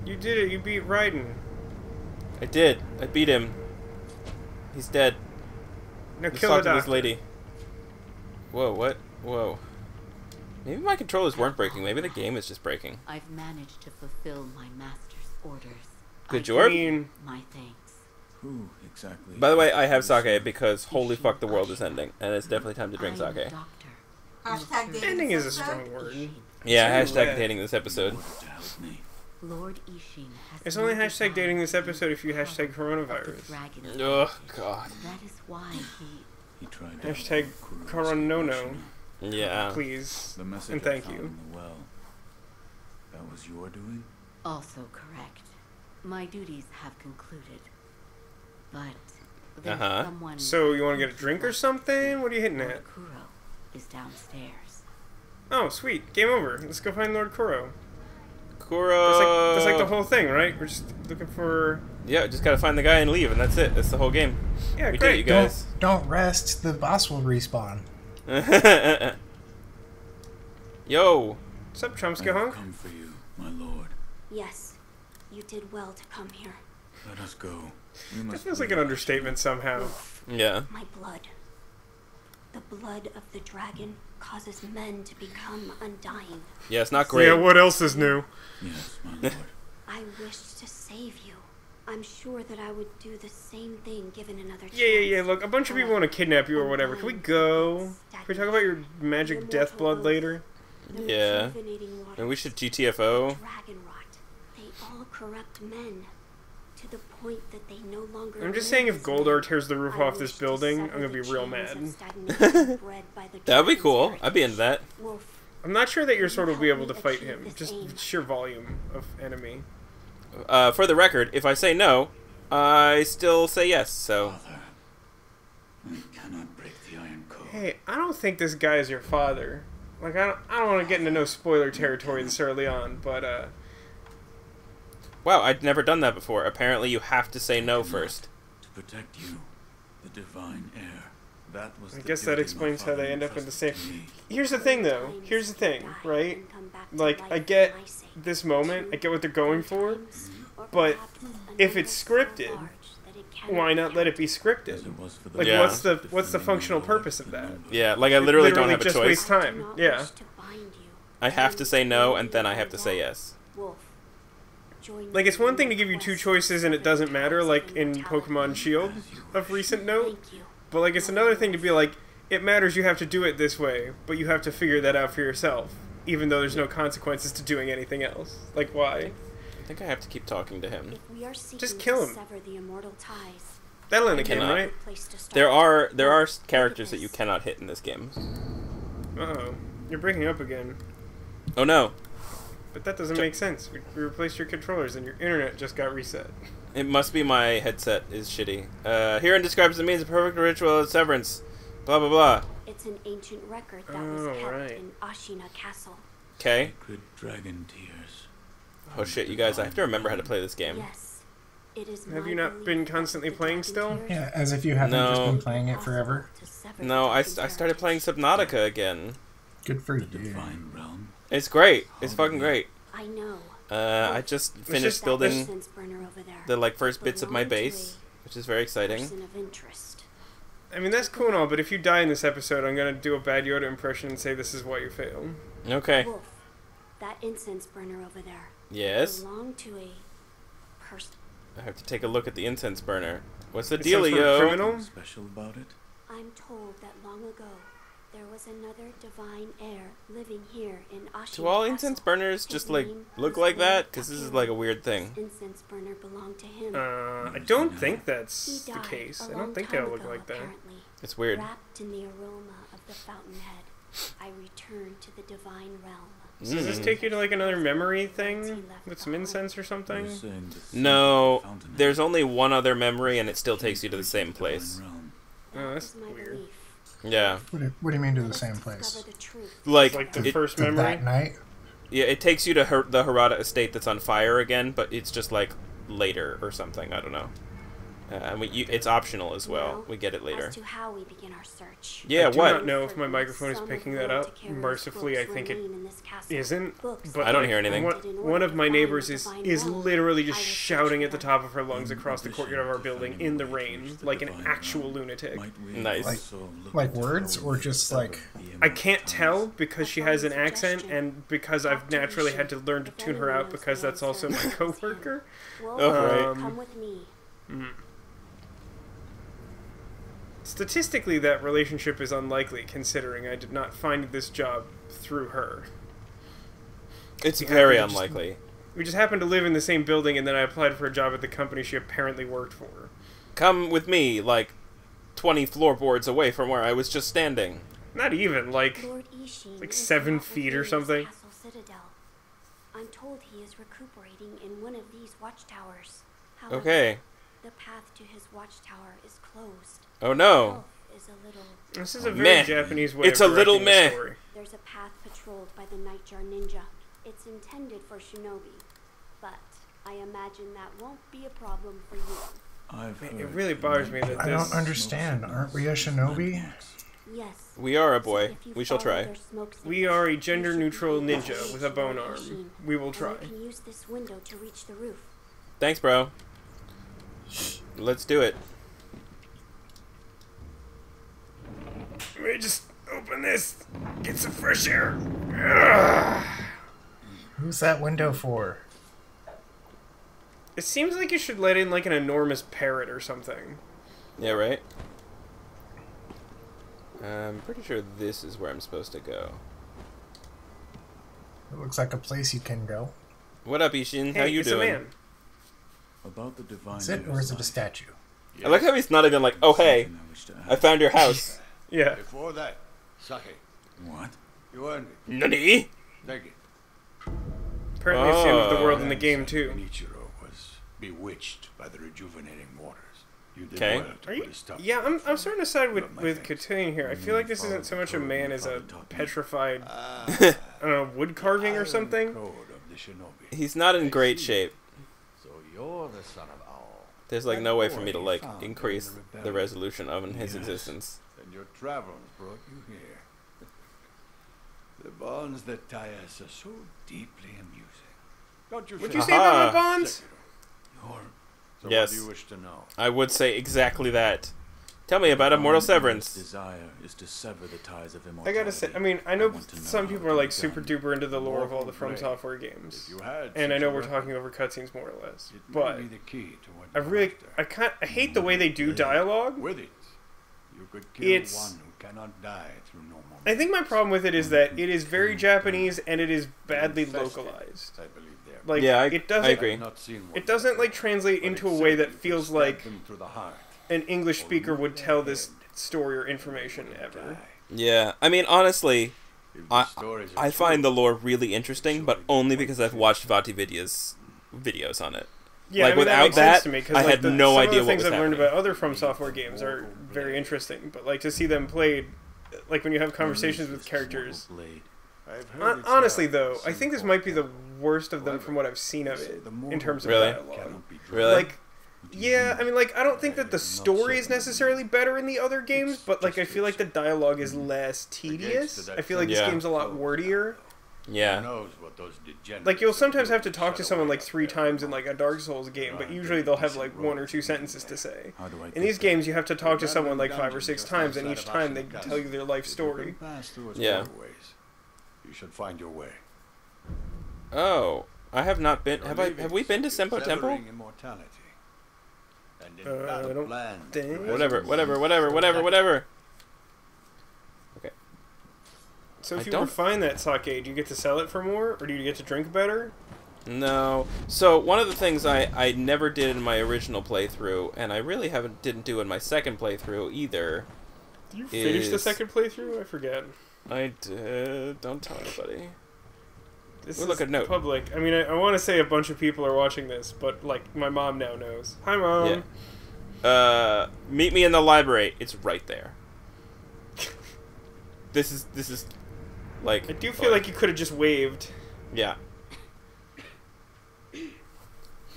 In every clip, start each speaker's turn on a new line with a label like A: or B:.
A: You did it. You beat Raiden.
B: I did. I beat him. He's dead.
A: Now
B: Let's
A: kill
B: talk
A: the
B: to this
A: doctor.
B: lady. Whoa, what? Whoa. Maybe my controllers weren't breaking. Maybe the game is just breaking.
C: I've managed to fulfill my master's orders.
B: Good
A: I
B: job.
A: mean,
C: My thanks.
D: Who exactly?
B: By the way, I have sake because holy fuck, the world is ending, and it's definitely time to drink
C: I am
B: sake.
C: a doctor.
E: Hashtag dating
A: ending is a
E: episode.
A: strong word.
B: Yeah,
A: It's
B: hashtag
A: lit.
B: dating this episode.
D: To help me.
C: Lord Ishin has
A: It's only
C: no
A: hashtag
C: desire
A: dating this
C: to
A: episode if you
C: recover
A: hashtag
C: of the
A: coronavirus.
C: dragon's
B: Oh god.
C: That is why
D: He tried to
A: Hashtag
D: help Kuro's
A: Coronono.
B: Yeah.
A: Please.
D: The message
A: And
D: I
A: thank
D: found
A: you.
D: in the well. That was your doing?
C: also correct. My duties have concluded. But there's
B: Uh-huh.
C: someone
A: So, you want to get a drink or something? What are you hitting
C: Lord
A: at?
C: Kuro is downstairs.
A: Oh, sweet. Game over. Let's go find Lord Kuro.
B: Kuro!
A: That's like the whole thing, right? We're just looking for...
B: Yeah, just gotta find the guy and leave, and that's it. That's the whole game.
A: Yeah,
B: We did it,
A: great.
B: you guys.
F: Don't rest. The boss will respawn.
B: Yo!
A: What's up,
D: I
A: Chomsky
D: have
A: Hunk?
D: come for you, my lord.
G: Yes, you did well to come here.
D: Let us go. We
A: That
D: must
A: feels like an
D: leave.
A: understatement somehow.
B: Yeah.
G: My blood. The blood of the dragon causes men to become undying.
B: Yeah, it's not great.
A: Yeah, what else is new?
D: Yes, my lord.
G: I wished to save you. I'm sure that I would do the same thing given another chance.
A: Yeah. Look, a bunch of people want to kidnap you or whatever. Can we go? Can we talk about your magic death blood later?
B: Yeah. And we should GTFO.
G: Dragon rot. They all corrupt men to the point that they no longer.
A: I'm just
G: live
A: saying if
G: as
A: Goldar
G: men.
A: tears the roof
G: I
A: off this
G: wish to
A: building, I'm
G: sever
A: gonna be
G: the
A: real
G: chains of
A: mad.
G: stagnation bred by the
B: That would be
G: dragon's
B: cool. I'd be into that.
G: heritage. Wolf,
A: I'm not sure that your sword will be
G: help
A: able to
G: me
A: fight
G: achieve
A: him.
G: this
A: Just
G: aim.
A: sheer volume of enemy.
B: For the record, if I say no, I still say yes, so...
D: Father, I cannot break the iron code.
A: Hey, I don't think this guy is your father. Like, I don't want to get into no spoiler territory this early on, but,
B: Wow, I'd never done that before. Apparently you have to say no first.
D: To protect you, the divine heir. That was
A: I
D: the
A: guess that
D: duty my
A: explains how
D: father
A: they end up in the same...
D: entrusted to me.
A: Here's the thing, though. Here's the thing, right? Like, I get this moment. I get what they're going for. But if it's scripted, why not let it be
D: As
A: scripted?
D: it was for the
A: Like,
B: Yeah.
A: what's the
D: defending
A: functional
D: Lord,
A: purpose of
D: the
A: that?
D: noble.
B: Yeah, like I literally don't have a
A: just
B: choice.
A: waste time. Yeah.
B: I have to say no, and then I have to say yes.
A: Like, it's one thing to give you two choices and it doesn't matter, like in Pokemon Shield of recent note. But, like, it's another thing to be like, it matters, you have to do it this way, but you have to figure that out for yourself, even though there's no consequences to doing anything else. Like, why?
B: I think I have to keep talking to him.
A: Just kill him. That'll end the game,
B: cannot.
A: right?
B: There are characters that you cannot hit in this game.
A: Uh-oh. You're breaking up again.
B: Oh no.
A: But that doesn't make sense. We replaced your controllers and your internet just got reset.
B: It must be my headset is shitty. Herein describes the means of perfect ritual of severance. Blah blah blah.
G: It's an ancient record that was
A: Oh,
G: kept
A: right.
G: in Ashina Castle.
B: Okay.
D: Sacred dragon tears.
B: Oh shit, you guys, I have to remember how to play this game.
G: Yes. It is
A: Have
G: my
A: you not
G: belief
A: been
G: that
A: constantly
G: the
A: playing
G: dragon
A: still?
G: tears
F: Yeah, as if you haven't
B: No.
F: just been playing it forever.
G: to sever
B: No, I
G: dragon's
B: started playing
G: heritage.
B: Subnautica again.
F: Good for
D: The
F: you.
D: divine realm.
B: It's great. It's fucking great.
G: I know.
B: I just finished
A: just-
B: building
G: Incense burner over there.
B: the like first bits of my
G: Belonged to
B: base,
G: a
B: which is very exciting.
G: person of interest.
A: I mean, that's cool and all, but if you die in this episode, I'm going to do a bad Yoda impression and say this is why you failed.
B: Okay.
G: Wolf, that incense burner over there
B: Yes.
G: belonged to a person.
B: I have to take a look at the incense burner. What's the
A: It sounds for a
B: dealio?
A: criminal?
D: Something special about it?
G: I'm told that long ago there was another divine heir living here in Ashina
B: Do all
G: Castle.
B: incense burners
G: His
B: just like
G: name
B: look
G: was
B: like that?
G: Lord
B: Because this is
G: Takeo.
B: like a weird thing.
G: This incense burner belonged to him.
A: I don't think
G: He
A: that's the
G: died
A: case.
G: a
A: I
G: long
A: don't think
G: time
A: they'll look
G: ago,
A: like that.
G: apparently.
B: It's weird.
G: Wrapped in the aroma of the fountainhead, I returned to the divine realm.
A: So does this
B: Mm.
A: take you to like another memory thing with some incense or something?
D: You're saying the scent
B: No,
D: of the fountainhead
B: there's only one other memory, and it still takes you to the
D: is
B: same
D: divine
B: place.
D: realm.
A: Oh,
G: That
A: that's
G: was my
A: weird.
G: belief.
B: Yeah,
F: What do you mean to
G: Let
F: the
G: us
F: same
G: discover
F: place?
G: the truth.
B: like
A: the
B: it,
A: first
F: To
A: memory?
F: that night?
B: yeah, it takes you to the Harada estate that's on fire again, but it's just like later or something. I don't know. It's optional as well.
G: Now,
B: We get it later.
G: As to how we begin our search.
B: Yeah,
A: I do
B: what?
A: not know if my microphone is picking that up. Mercifully, I think it isn't. But
B: I don't hear anything.
A: One of my neighbors is literally just shouting at the top of her lungs across the courtyard of our building in the rain, like an actual lunatic.
B: Nice.
F: Like words or just like...
A: I can't tell because she has an accent and because I've naturally had to learn to tune her out because that's also my coworker.
B: Oh,
G: Come with me.
A: Statistically, that relationship is unlikely, considering I did not find this job through her.
B: It's very unlikely.
A: We just happened to live in the same building, and then I applied for a job at the company she apparently worked for.
B: Come with me, like 20 floorboards away from where I was just standing.
A: Not even, like
G: Lord Ishin is
A: 7
G: now
A: feet or
G: within
A: something.
G: this castle citadel. I'm told he is recuperating in one of these watchtowers. However,
B: Okay.
G: the path to his watchtower is closed.
B: Oh no.
G: Is a little...
A: This is a very
B: Meh.
A: Japanese way
B: It's
A: of
B: a little
A: directing the
B: meh.
A: story.
G: There's a path patrolled by the Nightjar Ninja. It's intended for shinobi, but I imagine that won't be a problem for you.
A: It really bothers me that
F: I
A: this...
F: don't understand. Aren't we a shinobi?
G: Yes.
B: We are a
G: So
B: boy.
G: if you
B: We shall
G: follow
B: try.
G: their smoke
A: We
G: signals,
A: are a
G: you should
A: gender-neutral
G: be able to
A: ninja
G: reach
A: with a bone
G: Lord
A: arm.
G: Ishin,
A: We will
G: and
A: try.
G: you can use this window to reach the roof.
B: Thanks, bro. Let's do it.
A: Let me just open this. Get some fresh air. Ugh.
F: Who's that window for?
A: It seems like you should let in like an enormous parrot or something.
B: Yeah, right? I'm pretty sure this is where I'm supposed to go.
F: It looks like a place you can go.
B: What up, Ishin? How
A: Hey,
B: you
A: it's
B: doing?
A: a man.
D: About the divine
F: Is it, or is it a statue?
B: I like how he's not even like, oh hey, I found your house.
A: Yeah.
E: Before that, sake.
D: What?
E: You earned it.
B: Nani?
E: Take it.
A: Apparently it's the end of the world in the
E: Grandson
A: game too.
E: Ichiro was bewitched by the rejuvenating waters. You did
B: Okay.
E: well to
A: Are you?
E: put a stop
A: Yeah,
E: to
A: I'm starting to side with
E: Love my
A: with
E: face.
A: Cotillion here. I feel like this isn't so much a man as a petrified,
E: Ah,
A: I don't know, wood carving or
E: iron
A: something.
E: code of the shinobi.
B: He's not in great shape.
E: So you're the son of Owl.
B: There's like no way for me to like
E: Found in
B: increase
E: the
B: the
E: rebellion.
B: resolution of his
D: Yes.
B: existence.
E: And your travels brought you here. The bonds that tie us are so deeply amusing. Don't you
A: What'd
E: say
A: you say about my
B: Aha.
A: bonds?
E: So
B: Yes.
E: what do you wish to know?
B: I would say exactly that. Tell me about Immortal Severance.
D: Desire is to sever the ties of
A: I
D: immortality.
A: gotta say, I mean, I know
D: want to
A: some
D: how
A: people
D: it
A: are
D: can
A: like
D: be
A: super
D: done.
A: duper into the lore of all the
E: Mortal
A: From
E: blade.
A: Software games,
E: If you had
A: and I
E: such
A: know
E: a
A: we're
E: weapon,
A: talking over cutscenes more or less.
E: it may
A: But
E: be the key to what
A: I
E: you're
A: really,
E: after.
A: I hate the way they do dialogue.
E: With it, you could kill
A: It's-
E: one who cannot die through normal
A: I think my problem with it is that it is very Japanese and it is badly
E: Infested,
A: localized.
E: I believe there.
A: Like
B: Yeah, I
A: it doesn't,
B: agree.
E: I've not seen one
A: it doesn't like translate
E: but
A: into a
E: except
A: way
E: you
A: that
E: could
A: feels
E: stab
A: like
E: them through the heart.
A: an English speaker would tell this story or information ever.
B: Yeah, I mean honestly,
E: If the
B: I
E: stories are
B: I find
E: true,
B: the lore really interesting, but only because I've watched videos on it.
A: Yeah,
B: Like,
A: I mean,
B: without
A: that makes
B: that,
A: sense to me, 'cause,
B: I
A: like,
B: had no
A: some
B: idea
A: of the
B: what
A: things
B: was
A: I've learned
B: happening.
A: about other From Software games are very interesting, but like to see them played, like when you have conversations with characters.
E: I've heard it's
A: Honestly,
E: not
A: though, I think this might be the
E: simple.
A: worst of them from what I've seen of it in terms of
B: Really?
A: dialogue.
E: Cannot be
B: Really?
A: Like, yeah, I mean, like I don't think that the story is necessarily better in the other games, but like I feel like the dialogue is less tedious. I feel like this
B: Yeah.
A: game's a lot wordier.
E: Who
B: Yeah.
E: knows what those degenerates
A: Like you'll
E: that
A: sometimes
E: do
A: have to talk to
E: shut
A: someone
E: away
A: like 3
E: up there.
A: times in like a Dark Souls game, but usually they'll have like 1 or 2 sentences to say.
D: How do I
A: In
D: get
A: these
D: there?
A: games, you have to talk to
E: That
A: someone like
E: little
A: 5 or
E: dungeon
A: 6
E: just
A: times, and
E: outside
A: each
E: of
A: time they
E: Ashland
A: tell you their life
E: If you
A: story.
E: can pass through its
B: Yeah.
E: waterways, you should find your way.
B: Oh, I have not been.
E: Your
B: Have I?
E: leavings
B: Have we been to
E: is
B: Sempo Temple?
E: severing immortality. And in
A: I
E: battle
A: don't
E: plan,
A: think-
B: Whatever.
A: So
B: I
A: if you
B: don't-
A: refine that sake, do you get to sell it for more, or do you get to drink better?
B: No. So one of the things I never did in my original playthrough, and I really didn't do in my second playthrough either.
A: Did you finish the
B: Is-
A: second playthrough? I forget.
B: I did. Don't tell anybody.
A: This
B: Ooh, look,
A: is
B: a note.
A: public. I mean, I want to say a bunch of people are watching this, but like my mom now knows. Hi, mom.
B: Yeah. Meet me in the library. It's right there. This is like.
A: I do feel like you could have just waved.
B: Yeah.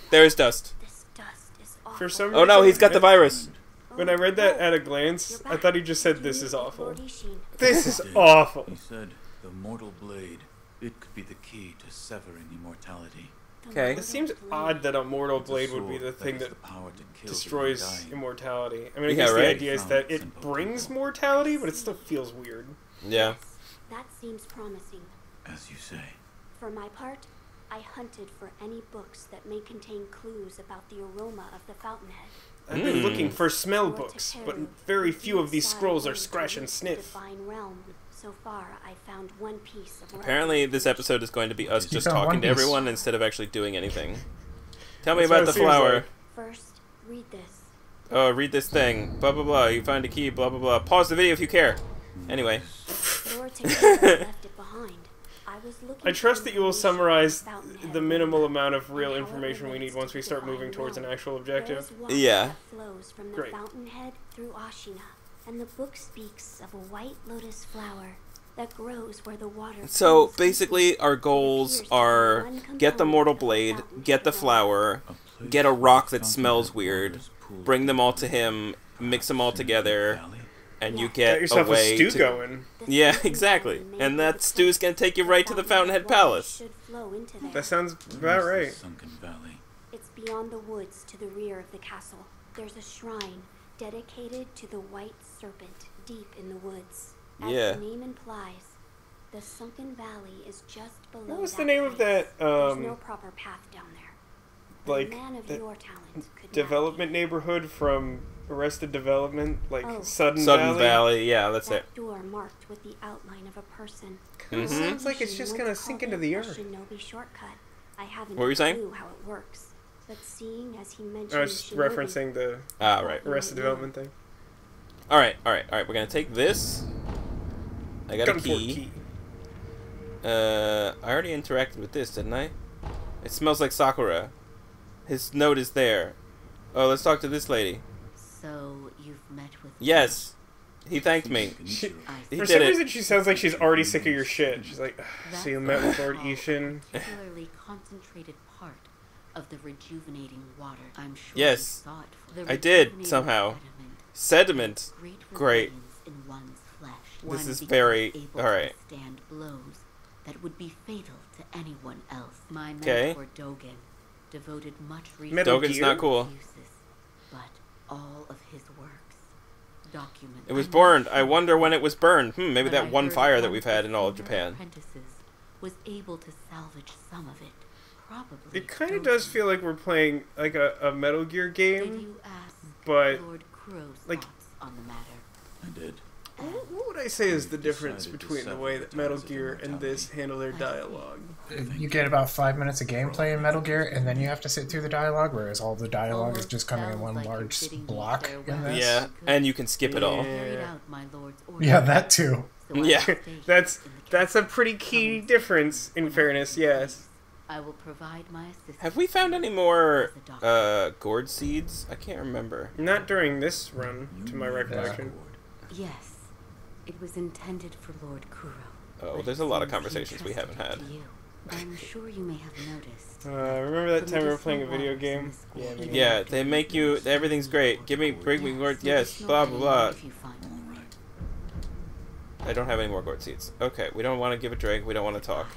B: There's dust.
G: This dust is all
A: For some
B: Oh no,
A: reason,
B: he's got the virus.
A: When I read that at a glance, I thought he just said, "This is awful."
G: Lord Ishin.
A: This is awful.
D: He said the mortal blade, it could be the key to severing immortality.
B: Okay.
A: It seems odd that a mortal blade would be the thing
D: has
A: that
D: the power to kill
A: destroys
D: the dying.
A: immortality. I mean, I
B: Yeah,
A: guess
B: right.
A: the idea is that it brings mortality, but it still feels weird.
B: Yeah.
G: Yes, that seems promising.
D: As you say.
G: For my part, I hunted for any books that may contain clues about the aroma of the fountainhead.
A: I've been looking for smell
G: Lord
A: books,
G: Tekeru,
A: but very few of these
G: inside
A: scrolls are
G: the
A: scratch and sniff.
G: divine realm. So far, I found one piece of
B: Apparently, this episode is going to be us
F: You
B: just
F: found
B: talking
F: One
B: to
F: Piece.
B: everyone instead of actually doing anything. Tell me
A: That's what
B: about
A: it
B: the
A: seems
B: flower.
A: like.
G: First, read this.
B: Oh, read this thing. Blah blah blah. You find a key. Blah blah blah. Pause the video if you care. Anyway.
G: Lord Tekeru left it behind. I was looking
A: I trust that you will
G: for information
A: summarize
G: about the fountainhead
A: the
G: aroma
A: minimal amount of
G: and
A: real
G: how it
A: information we need
G: relates
A: once
G: to
A: we
G: the
A: start
G: divine
A: moving towards an
G: realm.
A: actual
G: There
A: objective.
G: is water
B: Yeah.
G: that flows from the
A: Great.
G: fountainhead through Ashina, and the book speaks of a white lotus flower that grows where the water
B: So
G: flows
B: basically,
G: deeply.
B: our goals
G: It appears to be
B: are
G: one
B: get the mortal
G: component of
B: blade,
G: fountainhead
B: get the
G: realm.
B: flower,
D: place
B: get a
D: where
B: rock
D: the
B: that smells
D: fountainhead
B: weird,
D: waters pool
B: bring them all to
D: together.
B: him, mix them all
D: Perhaps in the
B: together,
D: valley?
B: and you
G: Got
B: get
A: Got yourself
B: a
A: a
B: way
A: stew
B: to.
A: going.
G: The
B: Yeah,
G: fountain
B: exactly.
G: made
B: And
G: with
B: that
G: the
B: stew's gonna take you right to the Fountainhead Palace.
G: should flow into there.
A: That sounds
D: Where
A: about
D: is the
A: right.
D: sunken valley?
G: It's beyond the woods to the rear of the castle. There's a shrine dedicated to the white serpent deep in the woods. As
B: Yeah.
G: the name implies, the sunken valley is just below.
A: What was
G: that
A: the name of
G: place.
A: that,
G: There's no proper path down there. But
A: like,
G: a man of
A: that
G: your talent could
A: development neighborhood from Arrested Development? Like,
G: Oh.
A: Sudden
B: Sudden
A: Valley?
B: Valley, yeah, that's
G: navigate.
B: it.
G: That door marked with the outline of a person.
A: Kinda
B: Mhm.
A: sounds like it's just
G: Ishin
A: gonna
G: once
A: sink
G: called
A: into
G: it
A: the
G: a
A: earth.
G: Shinobi shortcut. I haven't
B: What were you
G: a
B: saying?
G: clue how it works. But seeing as he mentioned
A: I was
G: Shinobi,
A: referencing the
B: Ah, right.
A: Arrested Development thing.
B: Alright, alright, alright. We're gonna take this. I got a
A: Gunport
B: key. I already interacted with this, didn't I? It smells like Sakura. His note is there. Oh, let's talk to this lady.
C: So you've met with
B: Yes. He thanked me.
A: She-
C: I
B: He
A: For
B: did
A: some
B: it.
A: reason, she sounds like she's already sick of your shit. She's like, so you met with Lord Ishin?
C: particularly concentrated part of the rejuvenating water. I'm sure
B: Yes.
C: you saw it for the
B: I did,
C: rejuvenating
B: somehow.
C: sediment.
B: Sediment.
C: Great
B: Great.
C: resilience in one's flesh.
B: This
C: One
B: is
C: becomes
B: very-
C: able
B: alright.
C: to withstand blows that would be fatal to anyone else. My
B: 'Kay.
C: mentor Dogen devoted much
A: Metal
C: research
B: Dogen's
A: Gear?
B: not cool.
C: uses, but all of his works document.
B: It was
C: I'm not
B: burned. I
C: sure
B: wonder when it was burned. Maybe
C: but
B: that
C: I
B: one
C: heard
B: fire that
C: one
B: we've had in all of
C: his
B: Japan.
C: apprentices was able to salvage some of it. Probably.
A: It kind of does
C: Dogen.
A: feel like we're playing like a Metal Gear
C: Did
A: game,
C: you ask
A: but
C: Lord Kuro's
A: like-
C: thoughts on the matter?
D: I did.
A: what would I say is the difference
D: Decided to
A: between the
D: sever
A: way
D: the
A: that Metal
D: ties of
A: Gear and this
D: immortality.
A: handle their dialogue?
F: You get about 5 minutes of gameplay in Metal Gear, and then you have to sit through the dialogue, whereas all the dialogue is
C: Almost
F: just coming in
C: sounds
F: one
C: like you're
F: large
C: bidding me
F: block
C: farewell.
F: in this.
B: Yeah, and you can skip it all.
A: Yeah.
C: Carried out my lord's orders.
F: Yeah, that too.
C: So I
B: Yeah.
C: stay
A: That's
C: in the
A: that's a
C: castle.
A: pretty key
C: Come
A: difference, in
C: when
A: fairness,
C: you
A: yes.
C: please. I will provide my assistance.
B: Have we found any more
C: as a doctor.
B: gourd seeds? I can't remember.
A: Not during this run, to my
D: You made
A: recollection.
D: that
C: Yes. It was intended for Lord Kuro.
B: Oh,
C: but
B: there's
C: it
B: a lot of
C: seems he
B: conversations we haven't
C: entrusted
B: had.
C: it to you. I'm sure you may have noticed.
A: Remember that
C: The
A: time we were
C: medicinal
A: playing a video
C: waters in
A: game?
C: the school
A: Yeah,
C: even
B: Yeah,
C: after
B: they
C: the
B: make you.
C: invasion.
B: Everything's great. Bring me gourd. Yes,
C: medicinal
B: blah blah blah.
C: pain if you find
D: all
C: them.
D: right.
B: I don't have any more gourd seeds. Okay, we don't want to give a drink. We don't want to talk.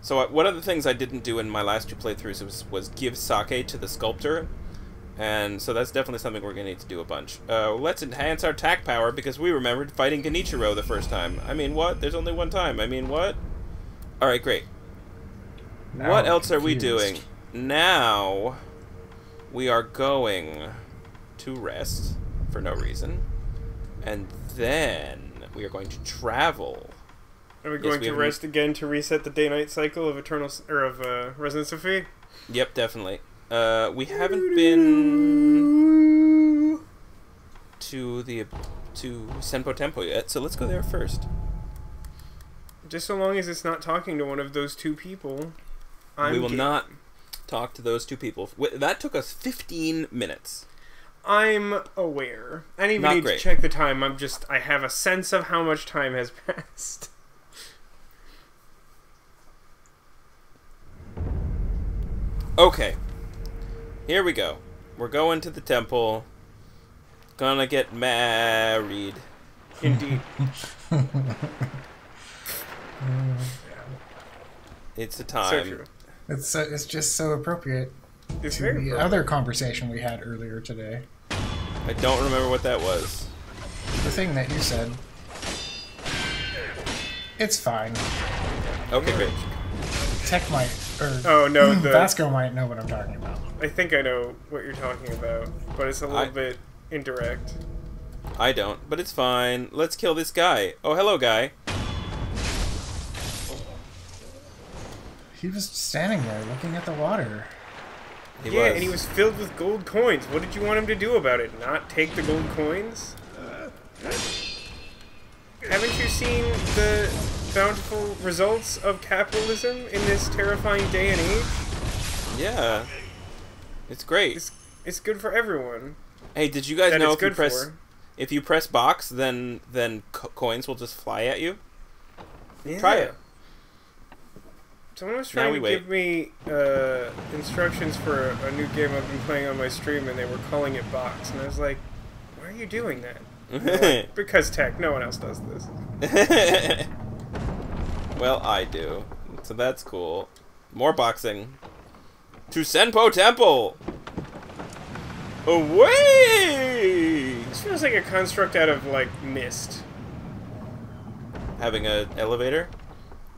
B: So one of the things I didn't do in my last two playthroughs was give sake to the sculptor, and so that's definitely something we're gonna need to do a bunch. Let's enhance our attack power because we remembered fighting Genichiro the first time. I mean, what? There's only one time. I mean, what? All right, great.
F: Now
B: What
F: I'm
B: else are we
F: confused.
B: doing? Now we are going to rest for no reason, and then we are going to travel.
A: Are we
B: Yes,
A: going
B: we
A: to
B: haven't-
A: rest again to reset the day-night cycle of Resonance of Fate?
B: Yep, definitely. We haven't been to Senpo Tempo yet, so let's go there first.
A: Just so long as it's not talking to one of those two people, I'm
B: We will
A: game.
B: not talk to those two people. That took us 15 minutes.
A: I'm aware. I didn't even
B: Not
A: need
B: great.
A: to check the time. I have a sense of how much time has passed.
B: Okay. Here we go. We're going to the temple. Gonna get married.
A: Indeed.
B: It's a time.
A: So true.
F: It's just so appropriate
A: It's
F: to
A: very
F: the
A: appropriate.
F: other conversation we had earlier today.
B: I don't remember what that was.
F: The thing that you said. It's fine.
B: Okay, great.
F: Tech might, or
A: Oh no,
F: Vasco might know what I'm talking about.
A: I think I know what you're talking about, but it's a little bit indirect.
B: I don't, but it's fine. Let's kill this guy. Oh, hello, guy.
F: He was standing there looking at the water.
A: Yeah, and he was filled with gold coins. What did you want him to do about it? Not take the gold coins? Haven't you seen the bountiful results of capitalism in this terrifying day and age?
B: Yeah. It's great.
A: It's good for everyone.
B: Hey, did you guys
A: That
B: know
A: it's good
B: if you press box, then coins will just fly at you?
A: Yeah.
B: Try it.
A: Someone was trying to give me instructions for a new game I've been playing on my stream, and they were calling it box, and I was like, why are you doing that? Like, because tech, no one else does this.
B: Well, I do. So that's cool. More boxing. To Senpo Temple! Away!
A: This feels like a construct out of, like, Myst.
B: Having an elevator?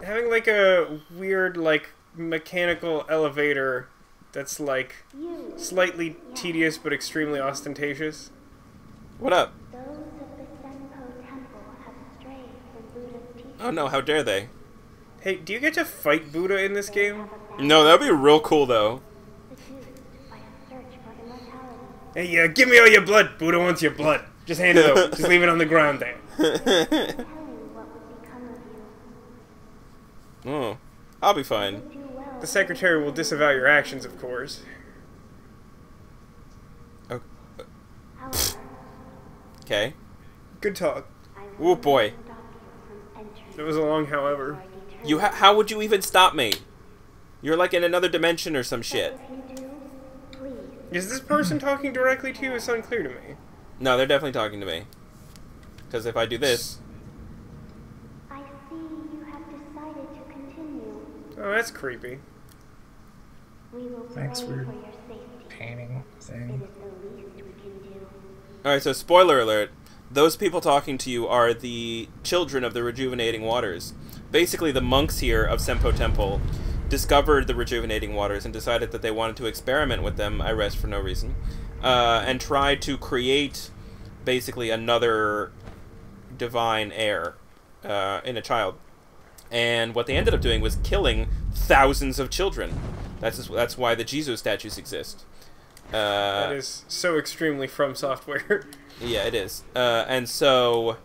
A: Having, like, a weird, like, mechanical elevator that's, like, slightly tedious but extremely ostentatious.
B: What up?
G: Those of the Sen'un temple have strayed from Buddha's teaching.
B: Oh no, how dare they?
A: Hey, do you get to fight Buddha in this game?
B: No, that'd be real cool though.
G: Seduced by a search for immortality.
A: Hey, give me all your blood. Buddha wants your blood. Just hand it over. Just leave it on the ground there.
G: Telling what would become of you.
B: Oh, I'll be fine.
G: Do well.
A: The secretary will disavow your actions, of course.
G: However,
B: Okay.
A: Good talk.
G: I
B: Oh boy.
G: stop you from entering
A: It was a long however.
B: You how would you even stop me? You're like in another dimension or some shit.
G: If you do, please.
A: Is this person talking directly to you? It's unclear to me.
B: No, they're definitely talking to me. Because if I do this...
G: I see you have decided to continue.
A: Oh, that's creepy.
G: We will
F: Thanks
G: pray
F: for
G: for your safety.
F: Painting
G: It
F: thing.
G: is the least we can do.
B: Alright, so spoiler alert. Those people talking to you are the children of the rejuvenating waters. Basically, the monks here of Senpo Temple discovered the rejuvenating waters and decided that they wanted to experiment with them, I rest for no reason, and try to create basically another divine heir in a child. And what they ended up doing was killing thousands of children. That's why the Jesus statues exist.
A: That is so extremely From Software.
B: Yeah, it is. And so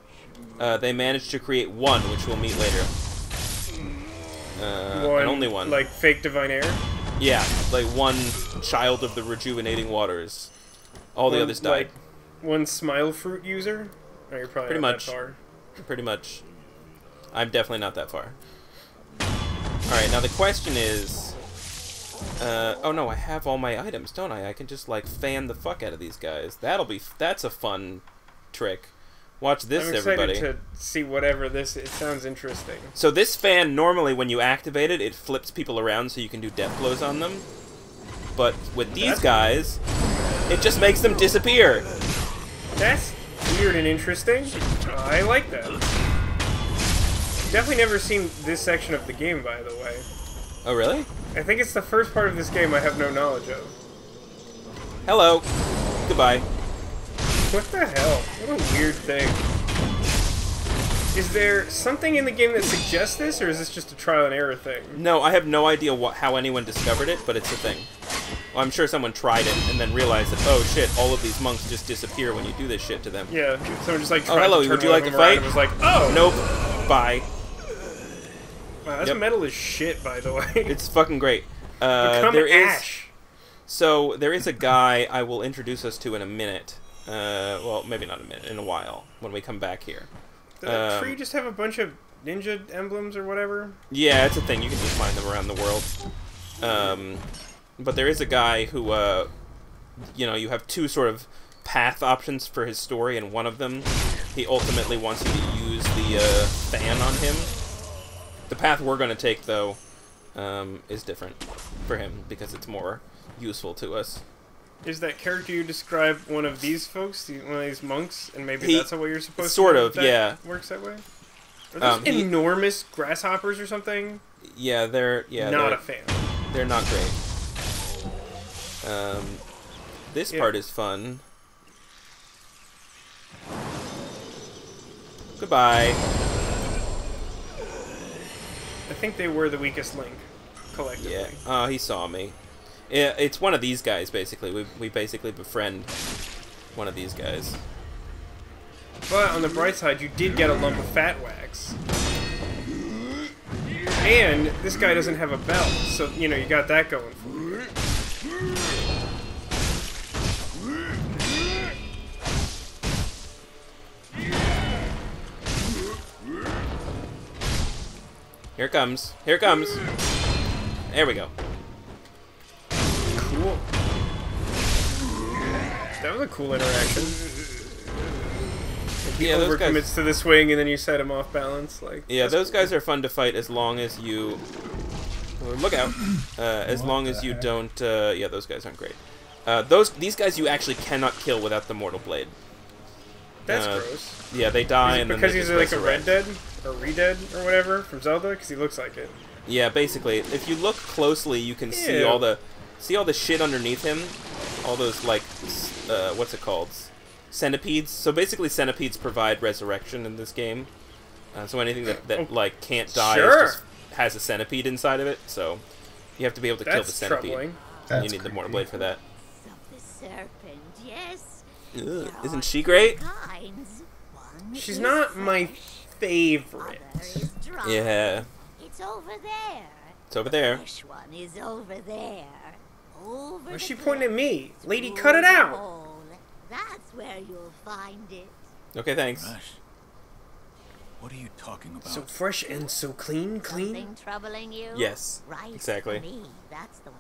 B: they managed to create one, which we'll meet later.
A: One,
B: and only one.
A: Like fake divine heir?
B: Yeah, like one child of the rejuvenating waters. All the
A: One,
B: others died.
A: Like, one smile fruit user? Oh, you're probably
B: Pretty
A: not
B: much.
A: that far.
B: Pretty much. I'm definitely not that far. Alright, now the question is... oh no, I have all my items, don't I? I can just, like, fan the fuck out of these guys. That's a fun trick. Watch this,
A: I'm excited
B: everybody.
A: to see whatever this... It sounds interesting.
B: So this fan, normally when you activate it, it flips people around so you can do death blows on them. But with these guys, it just makes them disappear.
A: That's weird and interesting. I like that. Definitely never seen this section of the game, by the way.
B: Oh, really?
A: I think it's the first part of this game I have no knowledge of.
B: Hello. Goodbye.
A: What the hell? What a weird thing. Is there something in the game that suggests this, or is this just a trial and error thing?
B: No, I have no idea how anyone discovered it, but it's a thing. Well, I'm sure someone tried it and then realized that, oh shit, all of these monks just disappear when you do this shit to them.
A: Yeah, someone just like
B: Oh,
A: tried
B: hello,
A: to turn
B: would you
A: one
B: like
A: of
B: to
A: them around
B: fight?
A: and was like, oh!
B: Nope. Bye.
A: Wow, this
B: Yep.
A: metal is shit, by the way.
B: It's fucking great.
A: Become
B: There is...
A: ash.
B: So, there is a guy I will introduce us to in a minute. Well, maybe not a minute, in a while, when we come back here.
A: Did that tree just have a bunch of ninja emblems or whatever?
B: Yeah, it's a thing. You can just find them around the world. But there is a guy who you know, you have two sort of path options for his story, and one of them, he ultimately wants you to use the fan on him. The path we're going to take, though, is different for him, because it's more useful to us.
A: Is that character you described one of these folks, one of these monks, and maybe that's what you're supposed to
B: sort
A: do?
B: of, yeah.
A: Works that way? Are those enormous grasshoppers or something?
B: Yeah, they're
A: not a fan.
B: They're not great. This part is fun. Goodbye.
A: I think they were the weakest link, collectively.
B: Yeah. Oh, he saw me. Yeah, it's one of these guys, basically. We basically befriend one of these guys.
A: But on the bright side, you did get a lump of fat wax. And this guy doesn't have a belt, so, you know, you got that going for you.
B: Here it comes. Here it comes. There we go.
A: Cool. That was a cool interaction. He overcommits to the swing, and then you set him off balance. Like,
B: yeah, those guys are fun to fight as long as you... look out. As long as you don't... yeah, those guys aren't great. These guys you actually cannot kill without the Mortal Blade.
A: That's gross.
B: Yeah, they die and then
A: because he's like a Red Dead? Or Re-Dead, or whatever, from Zelda? Because he looks like it.
B: Yeah, basically. If you look closely, you can see all the shit underneath him. All those, like, what's it called? Centipedes. So basically centipedes provide resurrection in this game. So anything that like, can't die just has a centipede inside of it. So you have to be able to kill the centipede. You need the Mortal Blade for that.
H: The serpent, yes.
B: Ugh, isn't she great?
A: She's not my favorite.
B: Yeah.
H: It's over there.
B: It's over there.
H: The fresh one is over there. Over
A: Why's she pointing at me? Lady, cut it out!
H: That's where you'll find it.
B: Okay, thanks.
D: Fresh? What are you talking about?
A: So fresh and so clean?
H: Something troubling you?
B: Yes,
H: Rice
B: exactly.
H: For me, that's the way.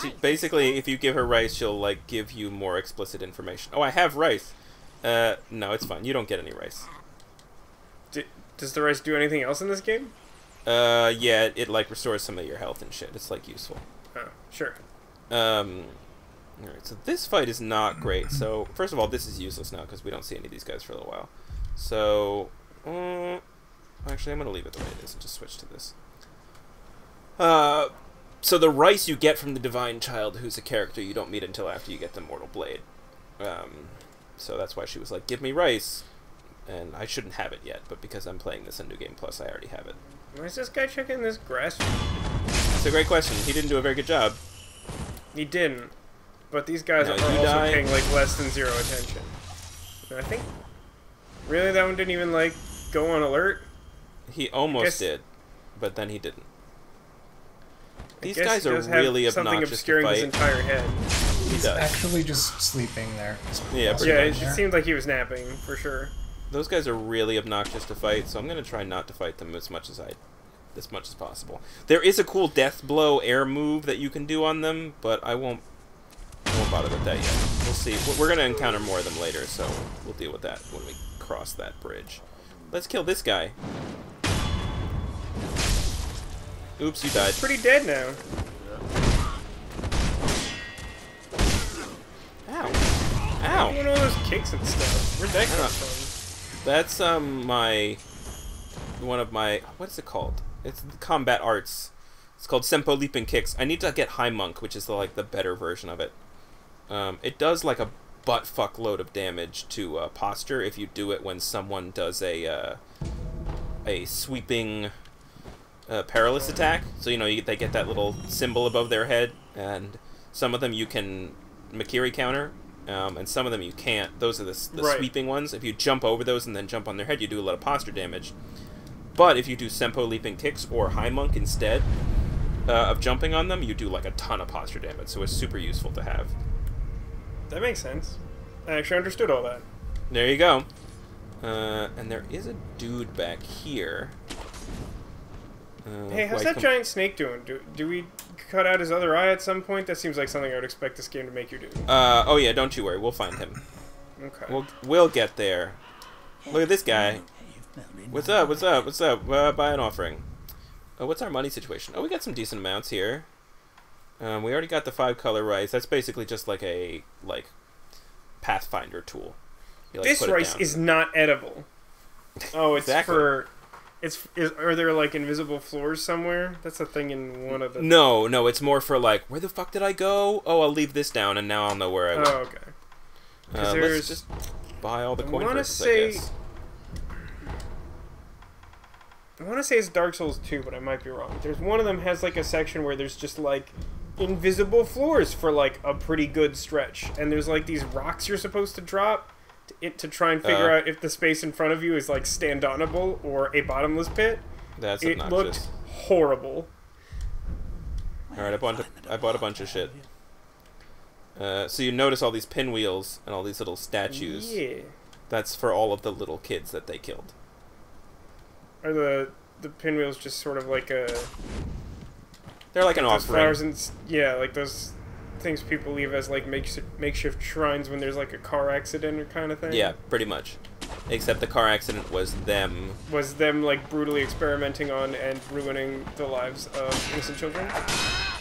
B: She, basically, if you give her rice, she'll like give you more explicit information. Oh, I have rice. No, it's fine. You don't get any rice.
A: Does the rice do anything else in this game?
B: Yeah, it like restores some of your health and shit. It's like useful.
A: Oh, sure.
B: Alright, so this fight is not great. So, first of all, this is useless now because we don't see any of these guys for a little while. So, actually, I'm going to leave it the way it is and just switch to this. So the rice you get from the Divine Child, who's a character you don't meet until after you get the Mortal Blade. So that's why she was like, give me rice. And I shouldn't have it yet, but because I'm playing this in New Game Plus, I already have it.
A: Why is this guy checking this grass?
B: That's a great question. He didn't do a very good job.
A: He didn't. But these guys are also paying like less than zero attention. And I think... Really? That one didn't even like go on alert?
B: He almost did, but then he didn't. These guys are really obnoxious to fight.
A: His entire head.
B: He does.
F: Actually just sleeping there.
B: Yeah,
A: it seemed like he was napping, for sure.
B: Those guys are really obnoxious to fight, so I'm going to try not to fight them as much as possible. There is a cool death blow air move that you can do on them, but I won't bother with that yet. We'll see. We're going to encounter more of them later, so we'll deal with that when we cross that bridge. Let's kill this guy. Oops, you died.
A: He's pretty dead now.
B: Ow. Ow.
A: Doing all those kicks and stuff. Where'd that come from?
B: That's one of my, what's it called? It's combat arts. It's called Senpo Leaping Kicks. I need to get High Monk, which is the better version of it. It does like a butt fuck load of damage to posture if you do it when someone does a sweeping perilous attack. So they get that little symbol above their head, and some of them you can Makiri counter. And some of them you can't. Those are the sweeping ones. If you jump over those and then jump on their head, you do a lot of posture damage. But if you do Senpo Leaping Kicks or High Monk instead of jumping on them, you do like a ton of posture damage. So it's super useful to have.
A: That makes sense. I actually understood all that.
B: There you go. And there is a dude back here.
A: Hey, how's that giant snake doing? Do we cut out his other eye at some point? That seems like something I would expect this game to make you do.
B: Oh yeah, don't you worry. We'll find him.
A: Okay.
B: We'll get there. Look at this guy. What's up? What's up? What's up? Buy an offering. What's our money situation? Oh, we got some decent amounts here. We already got the 5 color rice. That's basically just like a Pathfinder tool. You, like,
A: this rice is not edible. Oh, it's
B: exactly.
A: for. Are there like invisible floors somewhere? That's a thing in one of the.
B: No, it's more for like, where the fuck did I go? Oh, I'll leave this down, and now I'll know where I went.
A: Oh, okay.
B: Let's just buy all the coin purses, I guess.
A: I want to say it's Dark Souls 2, but I might be wrong. There's one of them has like a section where there's just like invisible floors for like a pretty good stretch, and there's like these rocks you're supposed to drop to try and figure out if the space in front of you is like stand-onable or a bottomless pit.
B: That's
A: it
B: obnoxious.
A: Looked horrible.
B: Alright, I bought a bunch of shit. So you notice all these pinwheels and all these little statues.
A: Yeah.
B: That's for all of the little kids that they killed.
A: Are the pinwheels just sort of like a...
B: They're like an offering.
A: Flowers and, yeah, like those things people leave as like makeshift shrines when there's like a car accident or kind of thing?
B: Yeah, pretty much. Except the car accident was them.
A: Was them like brutally experimenting on and ruining the lives of innocent children?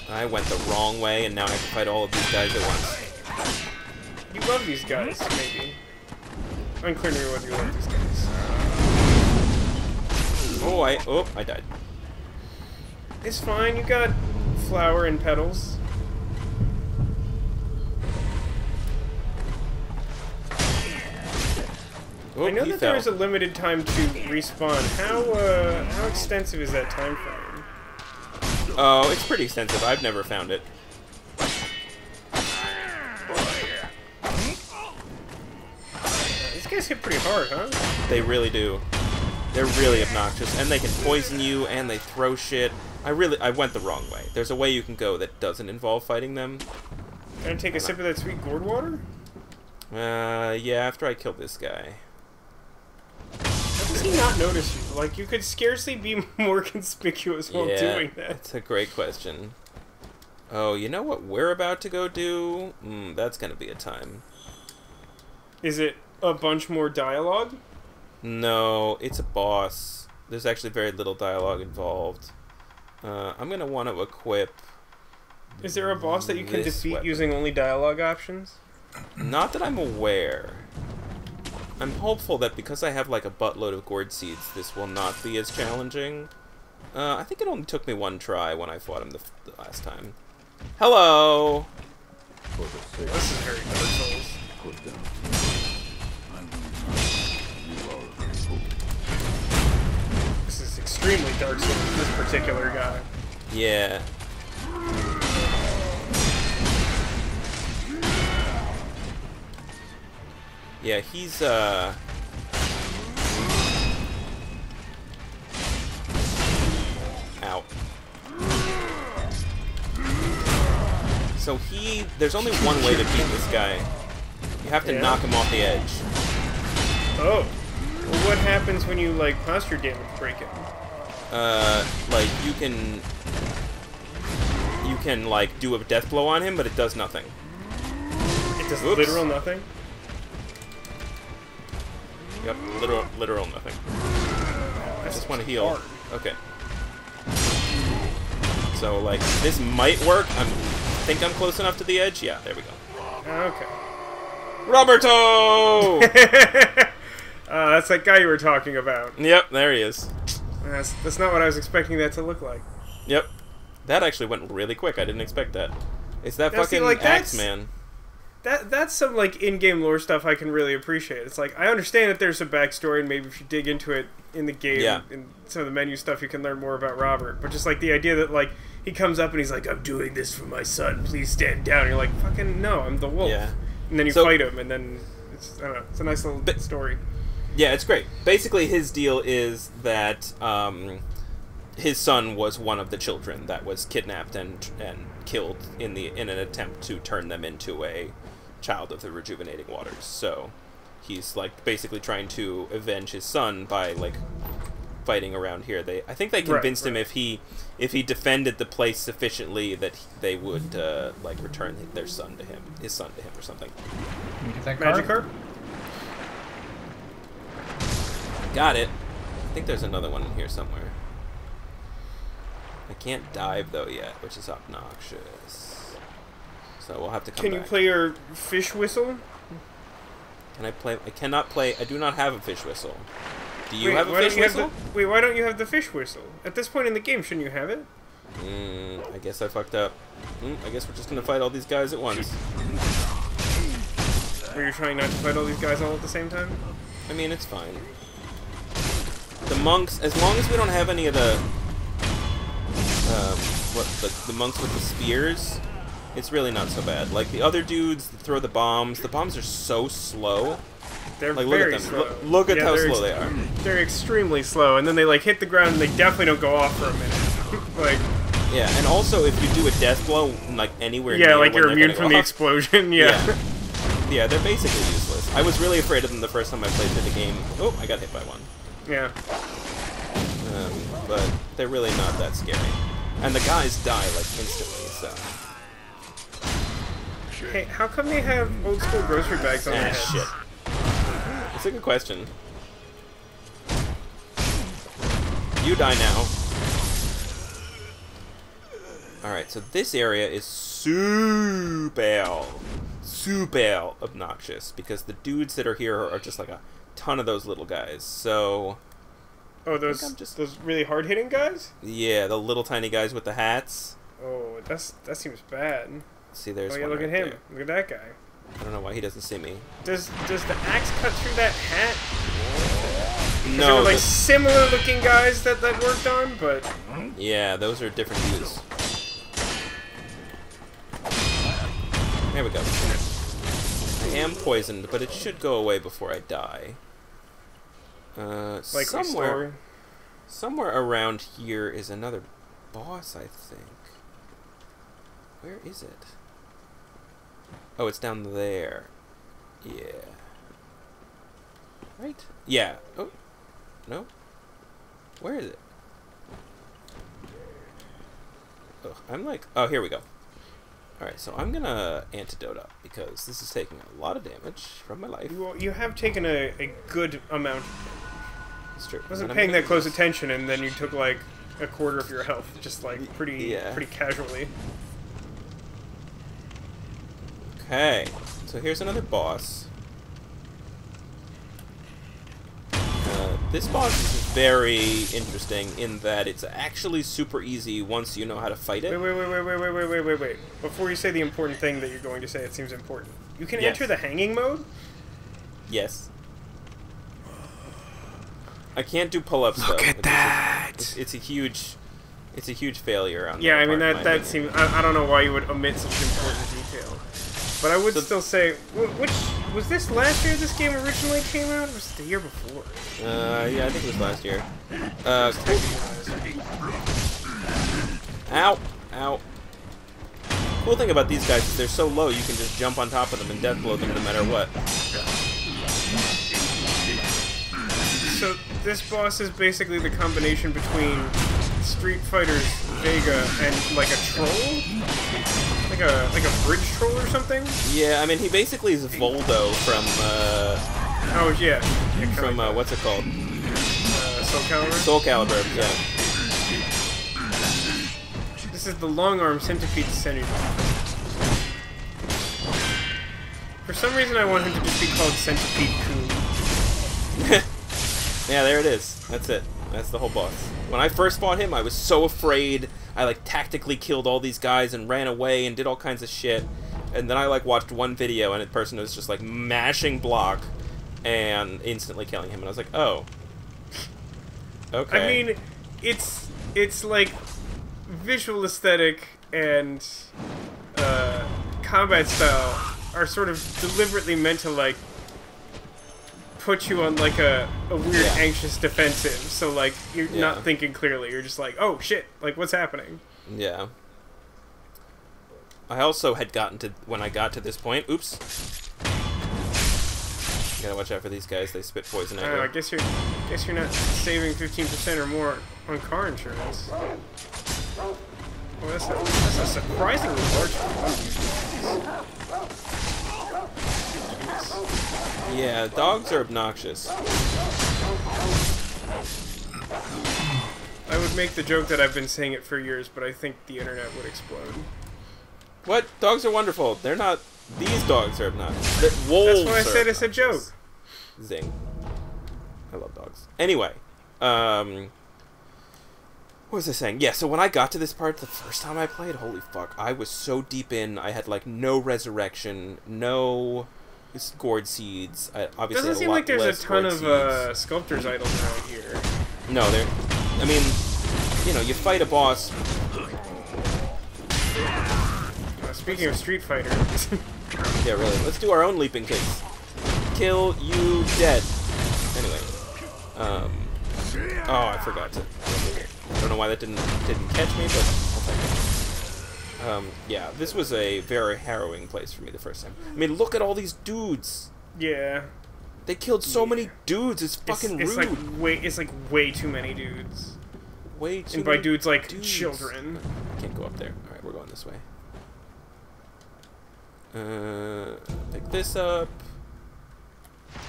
B: I went the wrong way and now I have to fight all of these guys at once.
A: You love these guys, maybe. Unclear to me whether you love these guys.
B: Oh, I died.
A: It's fine, you got flower and petals.
B: Oh,
A: I know
B: he
A: that
B: fell.
A: there is a limited time to respawn. How extensive is that time frame?
B: Oh, it's pretty extensive. I've never found it.
A: These guys hit pretty hard, huh?
B: They really do. They're really obnoxious, and they can poison you, and they throw shit. I went the wrong way. There's a way you can go that doesn't involve fighting them.
A: Can I take a sip of that sweet gourd water?
B: Yeah, after I kill this guy.
A: How does he not notice you? Like, you could scarcely be more conspicuous while doing that.
B: That's a great question. Oh, you know what we're about to go do? That's gonna be a time.
A: Is it a bunch more dialogue?
B: No, it's a boss. There's actually very little dialogue involved. I'm gonna want to equip...
A: Is there a boss that you can defeat
B: weapon.
A: using only dialogue options?
B: Not that I'm aware. I'm hopeful that because I have like a buttload of gourd seeds, this will not be as challenging. I think it only took me one try when I fought him the last time. Hello!
A: This is very Dark Souls. This is extremely Dark Souls, this particular guy.
B: Yeah. Yeah, he's, out. So there's only one way to beat this guy. You have to knock him off the edge.
A: Oh. Well, what happens when you, like, posture damage break it?
B: Like, you can, like, do a death blow on him, but it does nothing.
A: It does literal nothing?
B: Yep, literal nothing. I just want to heal.
A: Hard.
B: Okay. So, like, this might work. I think I'm close enough to the edge. Yeah, there we go.
A: Okay.
B: Roberto!
A: That's that guy you were talking about.
B: Yep, there he is.
A: That's not what I was expecting that to look like.
B: Yep. That actually went really quick. I didn't expect that. It's that
A: Now,
B: fucking
A: see, like,
B: Axeman.
A: That's some, like, in-game lore stuff I can really appreciate. It's like, I understand that there's a backstory, and maybe if you dig into it in the game, in some of the menu stuff, you can learn more about Robert. But just, like, the idea that, like, he comes up and he's like, I'm doing this for my son, please stand down. And you're like, fucking no, I'm the wolf.
B: Yeah.
A: And then you fight him, and then, I don't know, it's a nice little story.
B: Yeah, it's great. Basically, his deal is that his son was one of the children that was kidnapped and killed in an attempt to turn them into a child of the rejuvenating waters. So he's like basically trying to avenge his son by like fighting around here. I think they convinced him if he defended the place sufficiently that they would like return his son to him or something.
F: Can you get that
A: Magic
F: card?
A: card?
B: Got it. I think there's another one in here somewhere. I can't dive though yet, which is obnoxious. So we'll have to come
A: Can
B: back.
A: you play your fish whistle?
B: Can I play? I cannot play. I do not have a fish whistle. Do you have a fish whistle?
A: Wait, why don't you have the fish whistle? At this point in the game, shouldn't you have it?
B: I guess I fucked up. I guess we're just gonna fight all these guys at once.
A: Or you're trying not to fight all these guys all at the same time?
B: I mean, it's fine. The monks, as long as we don't have any of the the monks with the spears, it's really not so bad. Like the other dudes that throw the bombs are so slow.
A: They're
B: like,
A: very
B: look at them.
A: slow.
B: Look at how slow they are.
A: They're extremely slow, and then they like hit the ground and they definitely don't go off for a minute. Like,
B: yeah, and also if you do a death blow like anywhere
A: yeah,
B: near
A: like
B: when
A: you're
B: they're
A: immune
B: gonna
A: from
B: go
A: the
B: off.
A: explosion. Yeah.
B: Yeah, they're basically useless. I was really afraid of them the first time I played through the game. Oh, I got hit by one.
A: Yeah.
B: But they're really not that scary. And the guys die like instantly, so.
A: Hey, how come they have old school grocery bags on their heads?
B: Shit. That's a good question. You die now. Alright, so this area is super obnoxious because the dudes that are here are just like a ton of those little guys. So
A: oh, those really hard hitting guys?
B: Yeah, the little tiny guys with the hats.
A: Oh, that seems bad.
B: See, there's
A: oh yeah,
B: one
A: look
B: right
A: at him.
B: there.
A: Look at that guy.
B: I don't know why he doesn't see me.
A: Does the axe cut through that hat?
B: No.
A: There were like similar looking guys that worked on, but
B: yeah, those are different dudes. There we go. I am poisoned, but it should go away before I die.
A: like
B: somewhere around here is another boss, I think. Where is it? Oh, it's down there. Yeah. Right? Yeah. Oh. No? Where is it? Oh, I'm like... Oh, here we go. Alright, so I'm gonna antidote up, because this is taking a lot of damage from my life.
A: You have taken a good amount.
B: It's true.
A: I wasn't paying that close attention, and then you took like a quarter of your health, just like pretty casually.
B: Okay, so here's another boss. This boss is very interesting in that it's actually super easy once you know how to fight it.
A: Wait. Before you say the important thing that you're going to say, it seems important. You can enter the hanging mode?
B: Yes. I can't do pull-ups though.
A: Look at that!
B: It's a huge failure on
A: I mean that seems... I don't know why you would omit such an important detail. But I would still say... Which... Was this last year this game originally came out? Or was it the year before?
B: Yeah, I think it was last year. Ow! Ow. Cool thing about these guys is they're so low you can just jump on top of them and death blow them no matter what.
A: So this boss is basically the combination between Street Fighter's Vega and like a troll? Like a bridge troll or something?
B: Yeah, I mean he basically is Voldo from
A: oh yeah.
B: From what's it called?
A: Soul Calibur?
B: Soul Calibur, yeah.
A: This is the long arm centipede Sen'un. For some reason I want him to just be called Centipede Coon.
B: Yeah, there it is. That's it. That's the whole boss. When I first fought him, I was so afraid. I like tactically killed all these guys and ran away and did all kinds of shit. And then I like watched one video and a person was just like mashing block and instantly killing him. And I was like, oh. Okay.
A: I mean, it's like visual aesthetic and combat style are sort of deliberately meant to like put you on like a weird anxious defensive, so like you're not thinking clearly, you're just like, oh shit, like what's happening?
B: Yeah. I also had gotten to, when I got to this point, oops. Gotta watch out for these guys. They spit poison at
A: I don't know,
B: you.
A: I guess you're not saving 15% or more on car insurance. Well, that's a surprisingly large one.
B: Yeah, dogs are obnoxious.
A: I would make the joke that I've been saying it for years, but I think the internet would explode.
B: What? Dogs are wonderful. They're not. These dogs are obnoxious. Wolves.
A: That's why I said it's a joke.
B: Zing. I love dogs. Anyway, what was I saying? Yeah, so when I got to this part the first time I played, holy fuck, I was so deep in. I had like no resurrection, no gourd seeds. I obviously
A: doesn't seem like there's a ton of sculptor's items around here.
B: No, there. I mean, you know, you fight a boss.
A: Speaking of Street Fighter.
B: Yeah, really. Let's do our own leaping kicks. Kill you dead. Anyway. Oh, I forgot to. I don't know why that didn't catch me, but I'll take it. Yeah, this was a very harrowing place for me the first time. I mean, look at all these dudes.
A: Yeah.
B: They killed so many dudes. It's fucking rude.
A: It's like way too many dudes.
B: Way too.
A: And by
B: many
A: dudes, like
B: dudes.
A: children.
B: I can't go up there. All right, we're going this way. Pick this up. I'm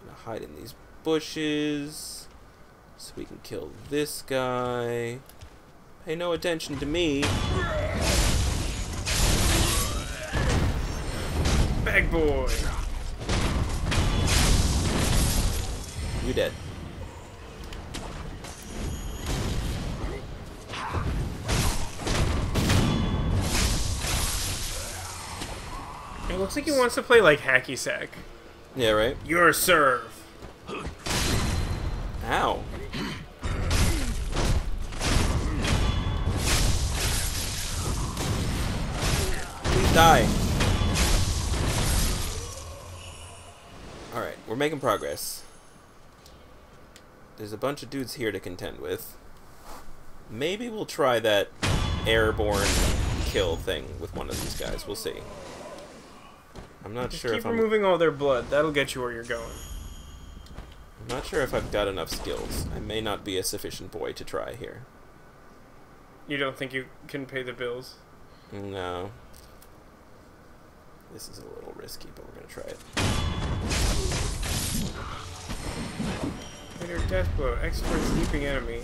B: gonna hide in these bushes so we can kill this guy. Pay no attention to me.
A: Bag boy.
B: You dead.
A: It looks like he wants to play like hacky sack.
B: Yeah, right?
A: Your serve.
B: Ow. Please die. Alright, we're making progress. There's a bunch of dudes here to contend with. Maybe we'll try that airborne kill thing with one of these guys. We'll see. I'm not sure if
A: keep removing all their blood. That'll get you where you're going.
B: I'm not sure if I've got enough skills. I may not be a sufficient boy to try here.
A: You don't think you can pay the bills?
B: No. This is a little risky, but we're gonna try it.
A: Later death blow. Expert sleeping enemy.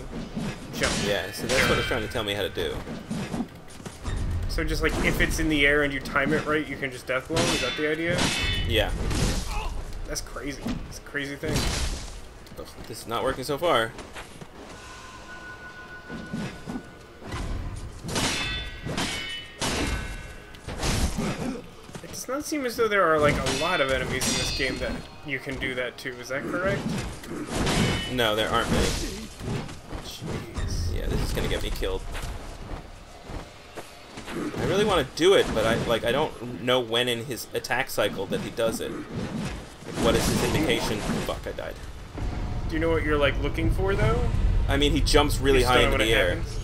A: Jump.
B: Yeah, so that's what it's trying to tell me how to do.
A: So just like if it's in the air and you time it right, you can just death blow? Is that the idea?
B: Yeah.
A: That's crazy. It's a crazy thing.
B: Ugh, this is not working so far.
A: It does not seem as though there are like a lot of enemies in this game that you can do that to. Is that correct?
B: No, there aren't many.
A: Jeez.
B: Yeah, this is gonna get me killed. I really want to do it, but I don't know when in his attack cycle that he does it. Like, what is his indication? Fuck, I died.
A: Do you know what you're like looking for though?
B: I mean, he jumps really high into the air.
A: Happens?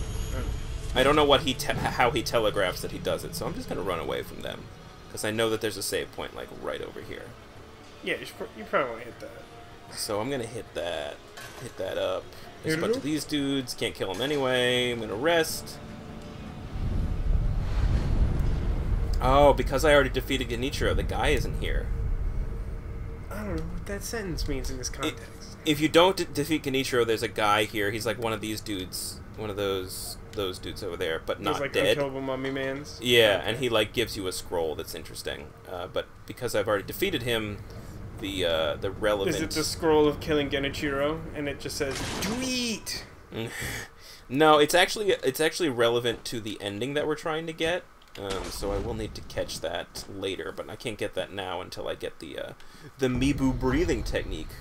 B: I don't know what how he telegraphs that he does it, so I'm just gonna run away from them because I know that there's a save point like right over here.
A: Yeah, you probably want to hit that.
B: So I'm gonna hit that up. There's a bunch of these dudes. Can't kill them anyway. I'm gonna rest. Oh, because I already defeated Genichiro, the guy isn't here.
A: I don't know what that sentence means in this context.
B: If you don't defeat Genichiro, there's a guy here. He's like one of these dudes, one of those dudes over there, but not
A: like
B: dead.
A: Unkillable mummy mans.
B: Yeah, and he like gives you a scroll that's interesting. But because I've already defeated him, the relevant.
A: Is it the scroll of killing Genichiro, and it just says "Do eat"?
B: No, it's actually relevant to the ending that we're trying to get. So I will need to catch that later, but I can't get that now until I get the Mibu breathing technique.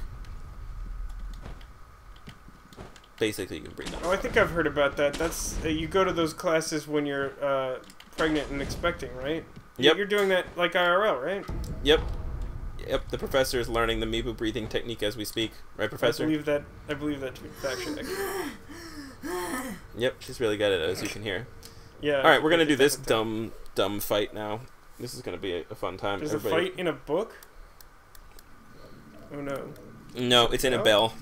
B: Basically, you can breathe out.
A: Oh, I think I've heard about that. That's you go to those classes when you're pregnant and expecting, right?
B: Yep.
A: You're doing that like IRL, right?
B: Yep. Yep. The professor is learning the Mibu breathing technique as we speak, right, Professor?
A: I believe that to be fact check.
B: Yep, she's really good at it, as you can hear.
A: Yeah.
B: All right, we're gonna do this dumb fight now. This is gonna be a fun time.
A: There's a fight in a book. Oh no.
B: No, it's in a bell.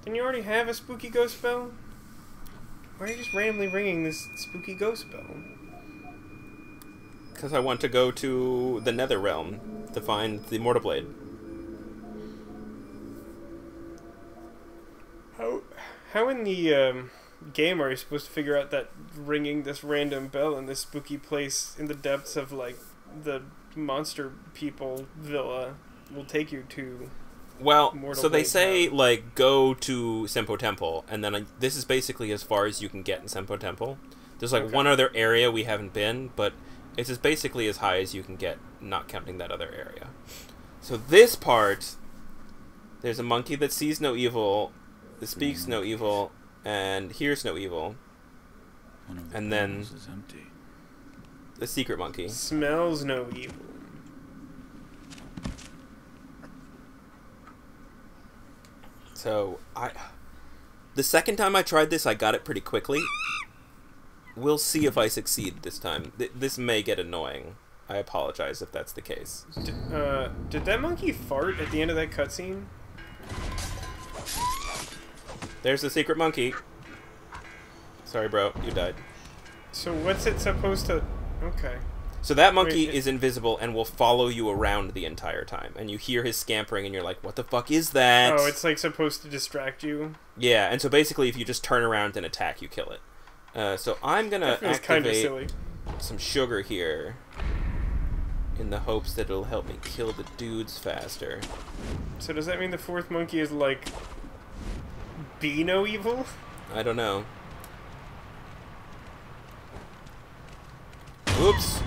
A: Didn't you already have a spooky ghost bell? Why are you just randomly ringing this spooky ghost bell?
B: Because I want to go to the Nether Realm to find the Mortal Blade.
A: How in the game are you supposed to figure out that ringing this random bell in this spooky place in the depths of, like, the monster people villa will take you to?
B: Well,
A: Mortal
B: so they
A: Blade
B: say,
A: Tower?
B: like, go to Sen'un Temple, and then this is basically as far as you can get in Sen'un Temple. There's, like, one other area we haven't been, but it's as basically as high as you can get, not counting that other area. So this part, there's a monkey that sees no evil, that speaks no evil, and hears no evil. And then
D: is empty.
B: the secret monkey.
A: Smells no evil.
B: So, the second time I tried this, I got it pretty quickly. We'll see if I succeed this time. This may get annoying. I apologize if that's the case.
A: Did that monkey fart at the end of that cutscene?
B: There's the secret monkey. Sorry, bro. You died.
A: So what's it supposed to... Okay.
B: So that monkey is invisible and will follow you around the entire time. And you hear his scampering and you're like, what the fuck is that?
A: Oh, it's like supposed to distract you?
B: Yeah, and so basically if you just turn around and attack, you kill it. So I'm going to activate some sugar here in the hopes that it'll help me kill the dudes faster.
A: So does that mean the fourth monkey is like... be no evil?
B: I don't know. Oops.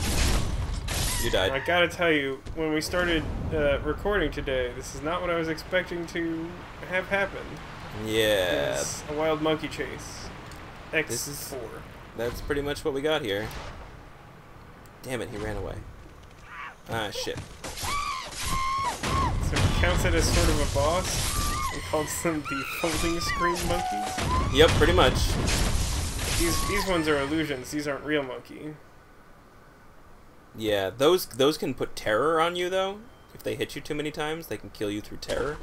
B: You died.
A: I gotta tell you, when we started recording today, this is not what I was expecting to have happen.
B: Yeah.
A: It's a wild monkey chase. X4.
B: That's pretty much what we got here. Damn it, he ran away. Ah, shit.
A: So it counts it as sort of a boss and calls them the folding screen monkeys?
B: Yep, pretty much.
A: These ones are illusions. These aren't real monkey.
B: Yeah, those can put terror on you, though. If they hit you too many times, they can kill you through terror.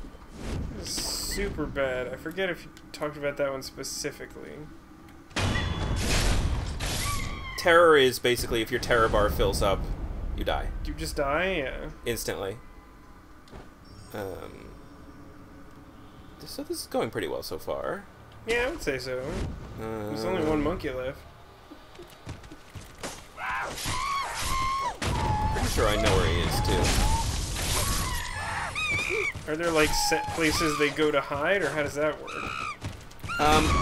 A: Super bad. I forget if you talked about that one specifically.
B: Terror is basically if your terror bar fills up, you die.
A: You just die? Yeah.
B: Instantly. So this is going pretty well so far.
A: Yeah, I would say so. There's only one monkey left.
B: Pretty sure I know where he is, too.
A: Are there, like, set places they go to hide, or how does that work?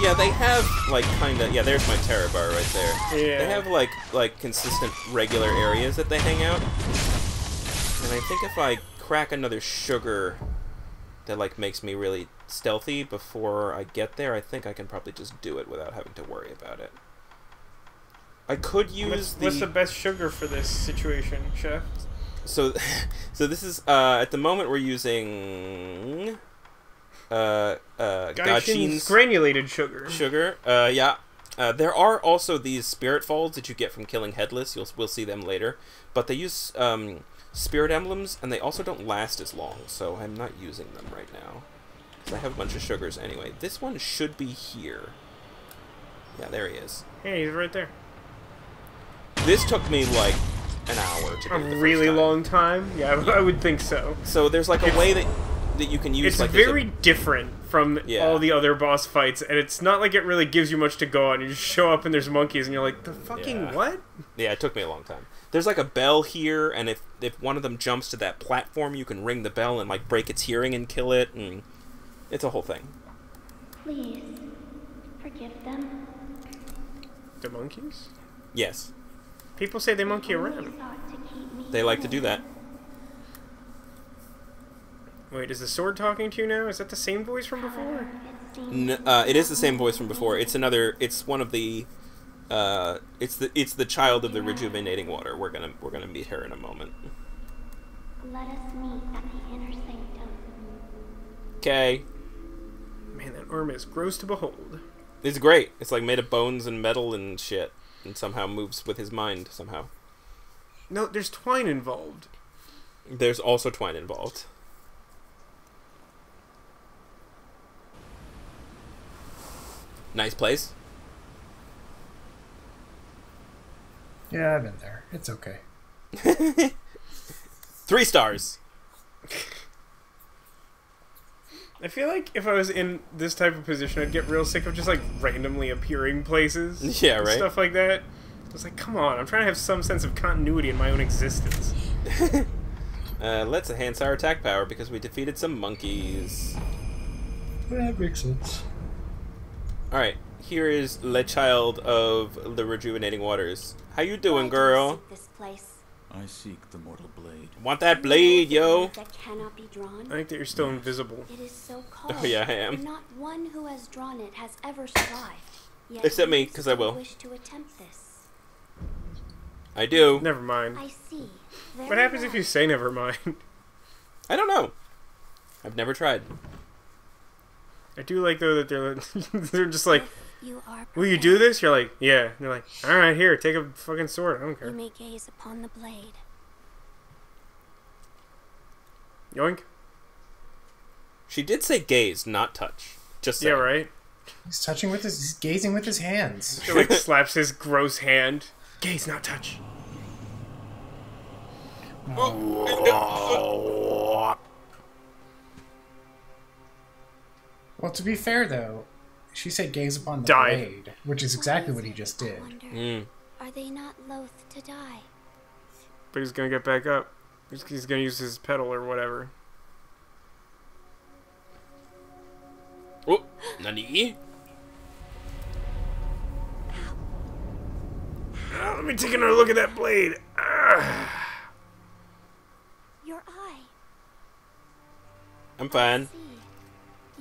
B: Yeah, they have, like, kinda... Yeah, there's my terror bar right there.
A: Yeah.
B: They have, like consistent, regular areas that they hang out. And I think if I crack another sugar that, like, makes me really stealthy before I get there, I think I can probably just do it without having to worry about it. I could use
A: what's the best sugar for this situation, Chef?
B: So, so this is, at the moment we're using...
A: Gaishin's granulated sugar.
B: Yeah. There are also these spirit folds that you get from killing Headless. We'll see them later. But they use spirit emblems, and they also don't last as long, so I'm not using them right now. Because I have a bunch of sugars anyway. This one should be here. Yeah, there he is.
A: Hey, he's right there.
B: This took me, like, an hour to do
A: a
B: the first
A: really
B: time.
A: long time? Yeah, I would think so.
B: So there's, like, a way that you can use...
A: It's
B: like,
A: very different from
B: Yeah.
A: all the other boss fights, and it's not like it really gives you much to go on. You just show up and there's monkeys, and you're like, the fucking
B: Yeah.
A: what?
B: Yeah, it took me a long time. There's like a bell here, and if one of them jumps to that platform, you can ring the bell and like break its hearing and kill it, and it's a whole thing.
G: Please, forgive them.
A: The monkeys?
B: Yes,
A: People say they monkey around.
B: they like to do that.
A: Wait, is the sword talking to you now? Is that the same voice from before?
B: It is the same voice from before. It's another. It's one of the. It's the child of the rejuvenating water. We're gonna meet her in a moment.
G: Let us meet at the inner sanctum.
B: Okay.
A: Man, that arm is gross to behold.
B: It's great. It's like made of bones and metal and shit, and somehow moves with his mind somehow.
A: No, there's twine involved.
B: There's also twine involved. Nice place.
F: Yeah, I've been there. It's okay.
B: 3 stars.
A: I feel like if I was in this type of position, I'd get real sick of just like randomly appearing places.
B: Yeah,
A: and
B: right.
A: Stuff like that. I was like, come on, I'm trying to have some sense of continuity in my own existence.
B: Let's enhance our attack power because we defeated some monkeys.
F: That makes sense.
B: Alright, here is Le Child of the Rejuvenating Waters. How you doing,
G: Why do you
B: girl?
G: seek this place?
D: I seek the mortal blade.
B: Want that blade, yo?
G: That cannot be drawn.
A: I think that you're still invisible.
G: It is so called.
B: Oh yeah, I am.
G: Not one who has drawn it has ever survived. Yet
B: Except me,
G: you
B: 'cause I will.
G: wish to attempt this.
B: I do.
A: Never mind.
G: I see.
A: What happens if you say never mind?
B: I don't know. I've never tried.
A: I do like though that they're just like,
G: You are
A: will you do this? You're like, yeah. And they're like, all right, here, take a fucking sword. I don't
G: You
A: care.
G: may gaze upon the blade.
A: Yoink.
B: She did say gaze, not touch. Just saying.
A: Yeah, right.
F: He's touching with his, he's gazing with his hands.
A: He like slaps his gross hand. Gaze, not touch.
F: Well, to be fair though, she said gaze upon the
A: Die.
F: blade, which is exactly what he just did.
G: Are they not loath to die?
A: But he's gonna get back up. He's gonna use his pedal or whatever.
B: Oh, nani?
A: Let me take another look at that blade.
G: Your eye.
B: I'm fine.
G: See,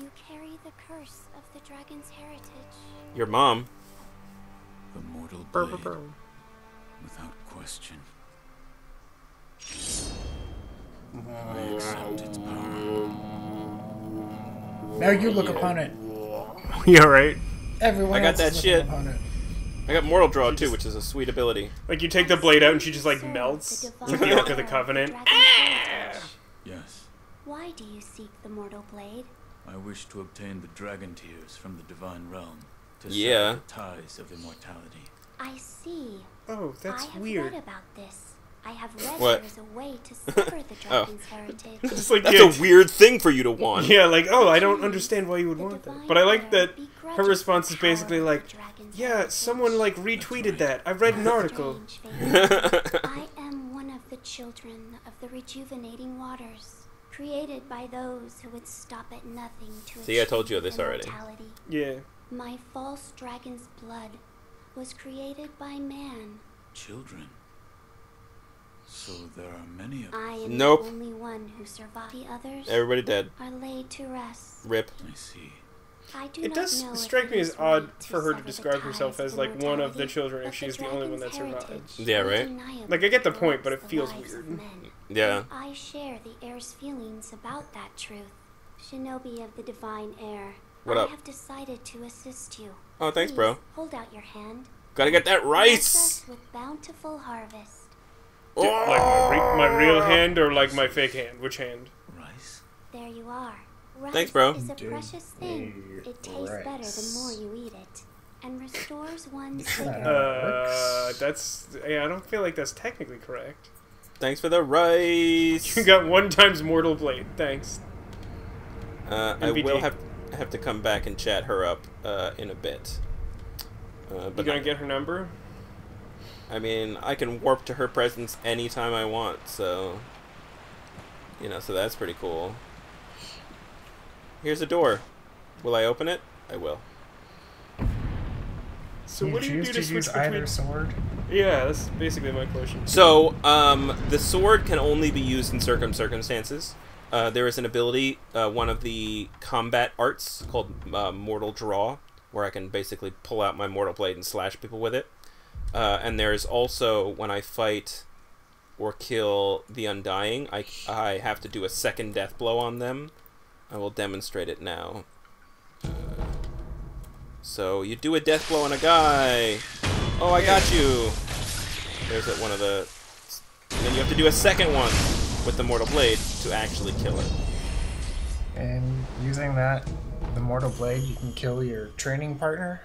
G: you carry the curse of the dragon's heritage.
B: Your mom.
D: The mortal
A: Burr,
D: blade.
A: burr, burr.
D: Without question. I accept its power.
F: Now you look upon it.
A: Yeah, right.
F: Everyone
B: I got
F: else
B: that
F: is looking
B: shit.
F: upon it.
B: I got Mortal Draw too, which is a sweet ability.
A: Like you take the blade out and she just like melts. It's like the Ark of the Covenant.
D: Yes.
G: Why do you seek the mortal blade?
D: I wish to obtain the dragon tears from the divine realm to
B: Yeah.
D: sever the ties of immortality.
G: I see.
A: Oh, that's
G: I have
A: weird.
G: read about this. I have read
B: What?
G: there is a way to sever the dragon's heritage.
A: It's like
B: That's a weird thing for you to want.
A: Yeah, like, oh, I don't understand why you would want that. But I like that her response is basically like, yeah, someone like retweeted that. I read an article.
G: I am one of the children of the rejuvenating waters, created by those who would stop at nothing to
B: See, I told you
G: achieve
B: this already.
G: immortality.
A: Yeah.
G: My false dragon's blood was created by man.
D: Children. So there are many of
G: I am
B: Nope.
G: the only one who survived. The others
B: Everybody dead.
G: are laid to rest.
B: Rip.
D: I see.
G: I do
A: It
G: not
A: does
G: know if
A: strike
G: it
A: me as
G: is
A: odd
G: right
A: for her to
G: sever the
A: describe herself
G: ties
A: as like one of the
G: immortality,
A: children if
G: but
A: she's
G: the
A: the only one that
G: dragon's
A: survived.
G: heritage
B: Yeah, right?
G: undeniably
A: Like, I get the point, but it
G: corrupts the
A: feels
G: lives of
A: weird.
G: men.
B: Yeah.
G: I share the heir's feelings about that truth. Shinobi of the divine heir,
B: What
G: I
B: up?
G: have decided to assist you.
B: Oh, thanks,
G: Please,
B: bro.
G: Hold out your hand.
B: Gotta get that
G: Bless
B: rice.
G: us with bountiful harvest.
A: Like my real hand or like my fake hand? Which hand?
D: Rice?
G: There you are. Rice
B: Thanks, bro.
G: is a precious thing. It tastes better the more you eat it, and restores one's vigor.
A: That's yeah. I don't feel like that's technically correct.
B: Thanks for the rice.
A: You got 1 times mortal blade. Thanks.
B: I
A: NVD.
B: will have to come back and chat her up in a bit.
A: You
B: But
A: gonna get her number?
B: I mean, I can warp to her presence anytime I want, so so that's pretty cool. Here's a door. Will I open it? I will.
A: So
F: You
A: what do you
F: choose
A: do
F: to
A: to
F: use
A: switch
F: either
A: between?
F: sword.
A: Yeah, that's basically my question.
B: So, the sword can only be used in circumstances. There is an ability, one of the combat arts called Mortal Draw, where I can basically pull out my mortal blade and slash people with it. And there's also, when I fight or kill the Undying, I have to do a second death blow on them. I will demonstrate it now. So, you do a death blow on a guy. Oh, I got you. There's one of the... And then you have to do a second one with the Mortal Blade to actually kill it.
F: And using that, the Mortal Blade, you can kill your training partner.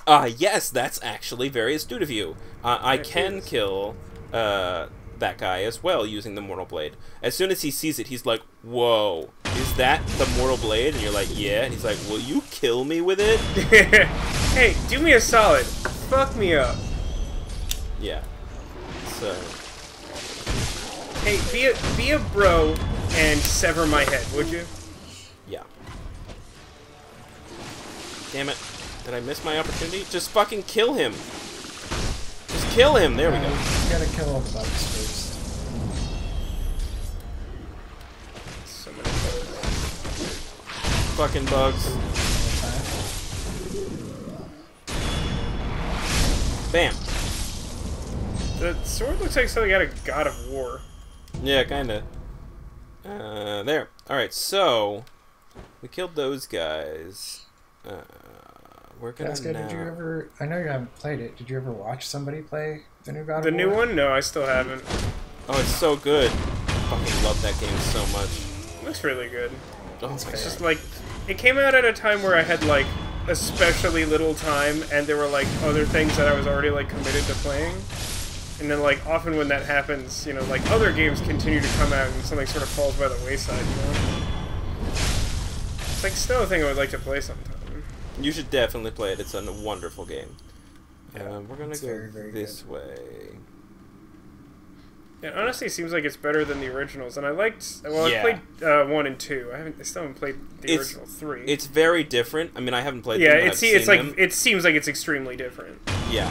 B: Yes, that's actually very astute of you. I can kill that guy as well using the Mortal Blade. As soon as he sees it, he's like, whoa, is that the Mortal Blade? And you're like, yeah. And he's like, will you kill me with it?
A: Hey, do me a solid. Fuck me up.
B: Yeah. So...
A: Hey, be a bro and sever my head, would you?
B: Yeah. Damn it. Did I miss my opportunity? Just fucking kill him. Just kill him. There we go.
F: You gotta kill all the bugs first.
A: So many bugs.
B: Fucking bugs. Bam.
A: The sword looks like something out of God of War.
B: Yeah, kinda. There. Alright, so... we killed those guys. We're gonna
F: Vasco,
B: now...
F: did you ever... I know you haven't played it. Did you ever watch somebody play the new God of War?
A: The new one? No, I still haven't.
B: Oh, it's so good. Fucking love that game so much.
A: Looks really good.
B: Oh,
A: It's just like... It came out at a time where I had, like, especially little time, and there were, like, other things that I was already, like, committed to playing. And then, like, often when that happens, you know, like, other games continue to come out and something sort of falls by the wayside, you know? It's, like, still a thing I would like to play sometime.
B: You should definitely play it. It's a wonderful game. We're gonna go
F: very
B: this
F: good.
B: way.
A: It honestly seems like it's better than the originals, and I liked... Well,
B: Yeah.
A: I played 1 and 2. I still haven't played the original 3.
B: It's very different. I mean, I haven't played
A: yeah,
B: them, but I've seen
A: like
B: them.
A: it seems like it's extremely different.
B: Yeah,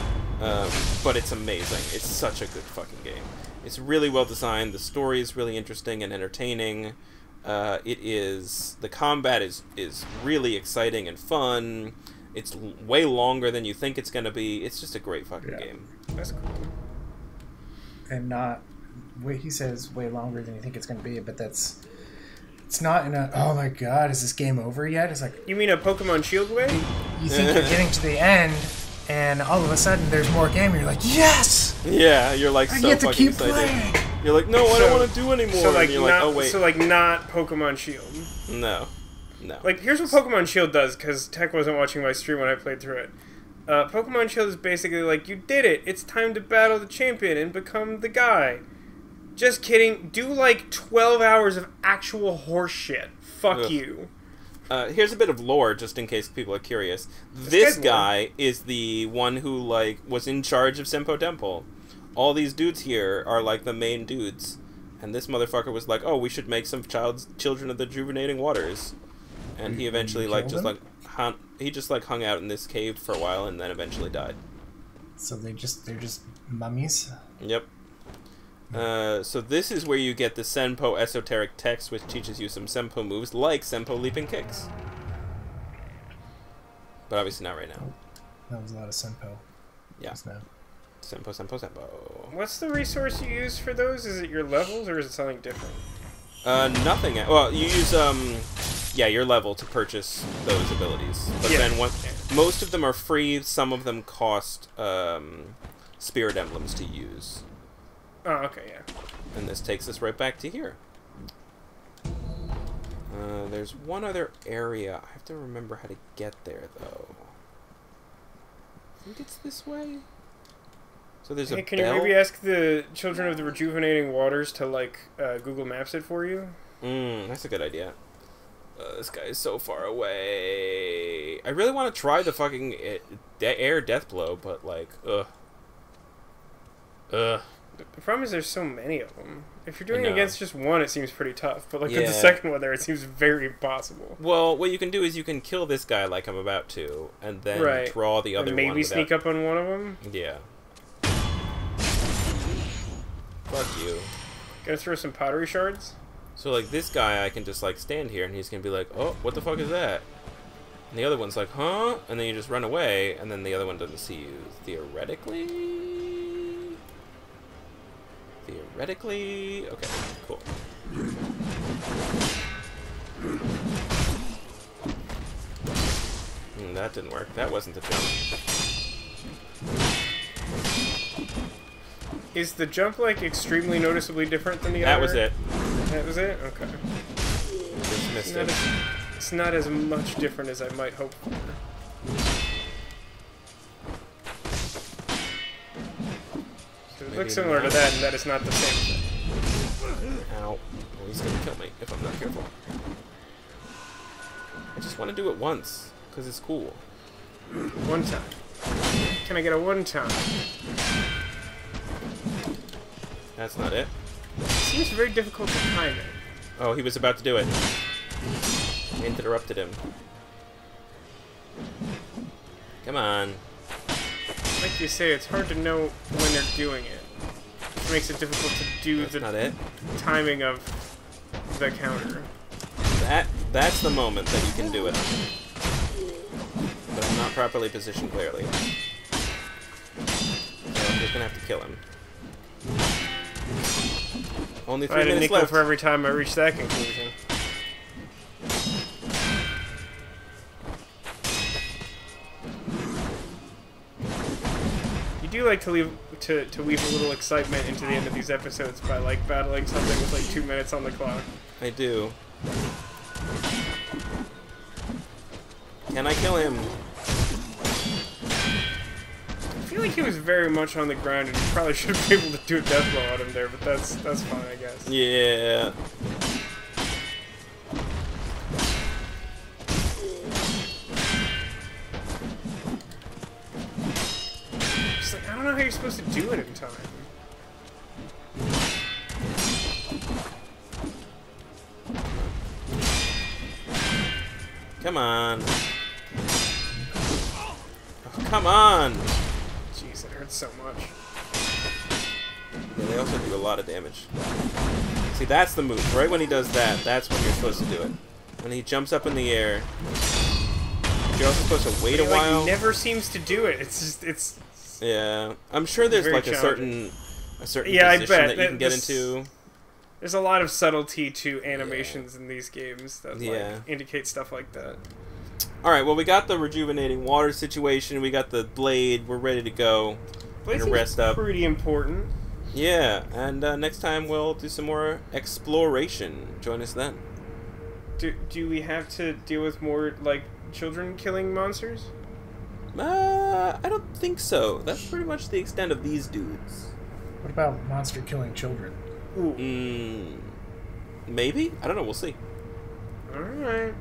B: but it's amazing. It's such a good fucking game. It's really well designed. The story is really interesting and entertaining. The combat is really exciting and fun. It's way longer than you think it's gonna be. It's just a great fucking game.
A: That's cool.
F: And not... He says way longer than you think it's going to be, but that's... It's not in a, oh my god, is this game over yet? It's like...
A: You mean a Pokemon Shield way?
F: You think you're getting to the end, and all of a sudden there's more game, and you're like, yes!
B: Yeah, you're like
F: I
B: so
F: get to
B: fucking
F: keep
B: excited.
F: playing!
B: You're like, no, I don't want to do anymore.
A: So like,
B: and you're like,
A: not,
B: oh wait,
A: so like not Pokemon Shield.
B: no.
A: Like, here's what Pokemon Shield does, because Tech wasn't watching my stream when I played through it. Pokemon Shield is basically like, you did it. It's time to battle the champion and become the guy. Just kidding. Do like 12 hours of actual horse shit. Fuck
B: Ugh.
A: you.
B: Here's a bit of lore, just in case people are curious. This guy is the one who, like, was in charge of Senpo Temple. All these dudes here are, like, the main dudes. And this motherfucker was like, oh, we should make some children of the juvenating waters. And he eventually, like, he just hung out in this cave for a while and then eventually died.
F: So they're just mummies?
B: Yep. So this is where you get the Senpo esoteric text, which teaches you some Senpo moves, like Senpo leaping kicks. But obviously not right now.
F: That was a lot of Senpo.
B: Yeah.
F: Just now.
B: Senpo, Senpo, Senpo.
A: What's the resource you use for those? Is it your levels, or is it something different?
B: Nothing. Well, you use, yeah, your level to purchase those abilities. But then most of them are free, some of them cost, spirit emblems to use.
A: Oh, okay, yeah.
B: And this takes us right back to here. There's one other area. I have to remember how to get there, though. I think it's this way. So there's a
A: Can
B: bell.
A: you maybe ask the Children of the Rejuvenating Waters to, like, Google Maps it for you?
B: That's a good idea. This guy is so far away. I really want to try the fucking air death blow, but, like, ugh.
A: The problem is there's so many of them. If you're doing it against just one, it seems pretty tough. But, like, with the second one there, it seems very possible.
B: Well, what you can do is you can kill this guy like I'm about to, and then draw the other
A: and
B: one.
A: maybe sneak up on one of them?
B: Yeah. Fuck you.
A: Gonna throw some pottery shards?
B: So, like, this guy, I can just, like, stand here, and he's gonna be like, oh, what the fuck is that? And the other one's like, huh? And then you just run away, and then the other one doesn't see you. Theoretically? Okay, cool. That didn't work. That wasn't the jump.
A: Is the jump, like, extremely noticeably different than the other?
B: That was it.
A: That was it? Okay.
B: Just missed it.
A: It's not as much different as I might hope for. So it looks similar to that, and that it's not the same thing.
B: Ow. Well, he's gonna kill me if I'm not careful. I just want to do it once, because it's cool.
A: One time. Can I get a one time?
B: That's not it.
A: It seems very difficult to time it.
B: Oh, he was about to do it. I interrupted him. Come on.
A: Like you say, it's hard to know when they're doing it. It makes it difficult to do the timing of the counter.
B: That's the moment that you can do it. But I'm not properly positioned clearly. So I'm just gonna have to kill him. Only 3 minutes
A: nickel
B: left.
A: For every time I reach that conclusion. You do like to leave to weave a little excitement into the end of these episodes by like battling something with like 2 minutes on the clock.
B: I do. Can I kill him?
A: I feel like he was very much on the ground, and you probably should have been able to do a death blow on him there, but that's fine, I guess.
B: Yeah.
A: Just like, I don't know how you're supposed to do it in time.
B: Come on. Oh, come on.
A: Jeez, it hurts so much.
B: Yeah, they also do a lot of damage. See, that's the move. Right when he does that, that's when you're supposed to do it. When he jumps up in the air. You're also supposed to wait a while.
A: He never seems to do it. It's just,
B: Yeah. I'm sure there's like a certain
A: yeah,
B: position
A: I bet.
B: that you can get into.
A: There's a lot of subtlety to animations in these games that like, indicate stuff like that.
B: Alright, well, we got the rejuvenating water situation. We got the blade. We're ready to go. We're gonna rest up.
A: Pretty important.
B: Yeah, and next time we'll do some more exploration. Join us then.
A: Do we have to deal with more, like, children killing monsters?
B: I don't think so. That's pretty much the extent of these dudes.
F: What about monster killing children?
A: Ooh.
B: Maybe? I don't know. We'll see.
A: Alright.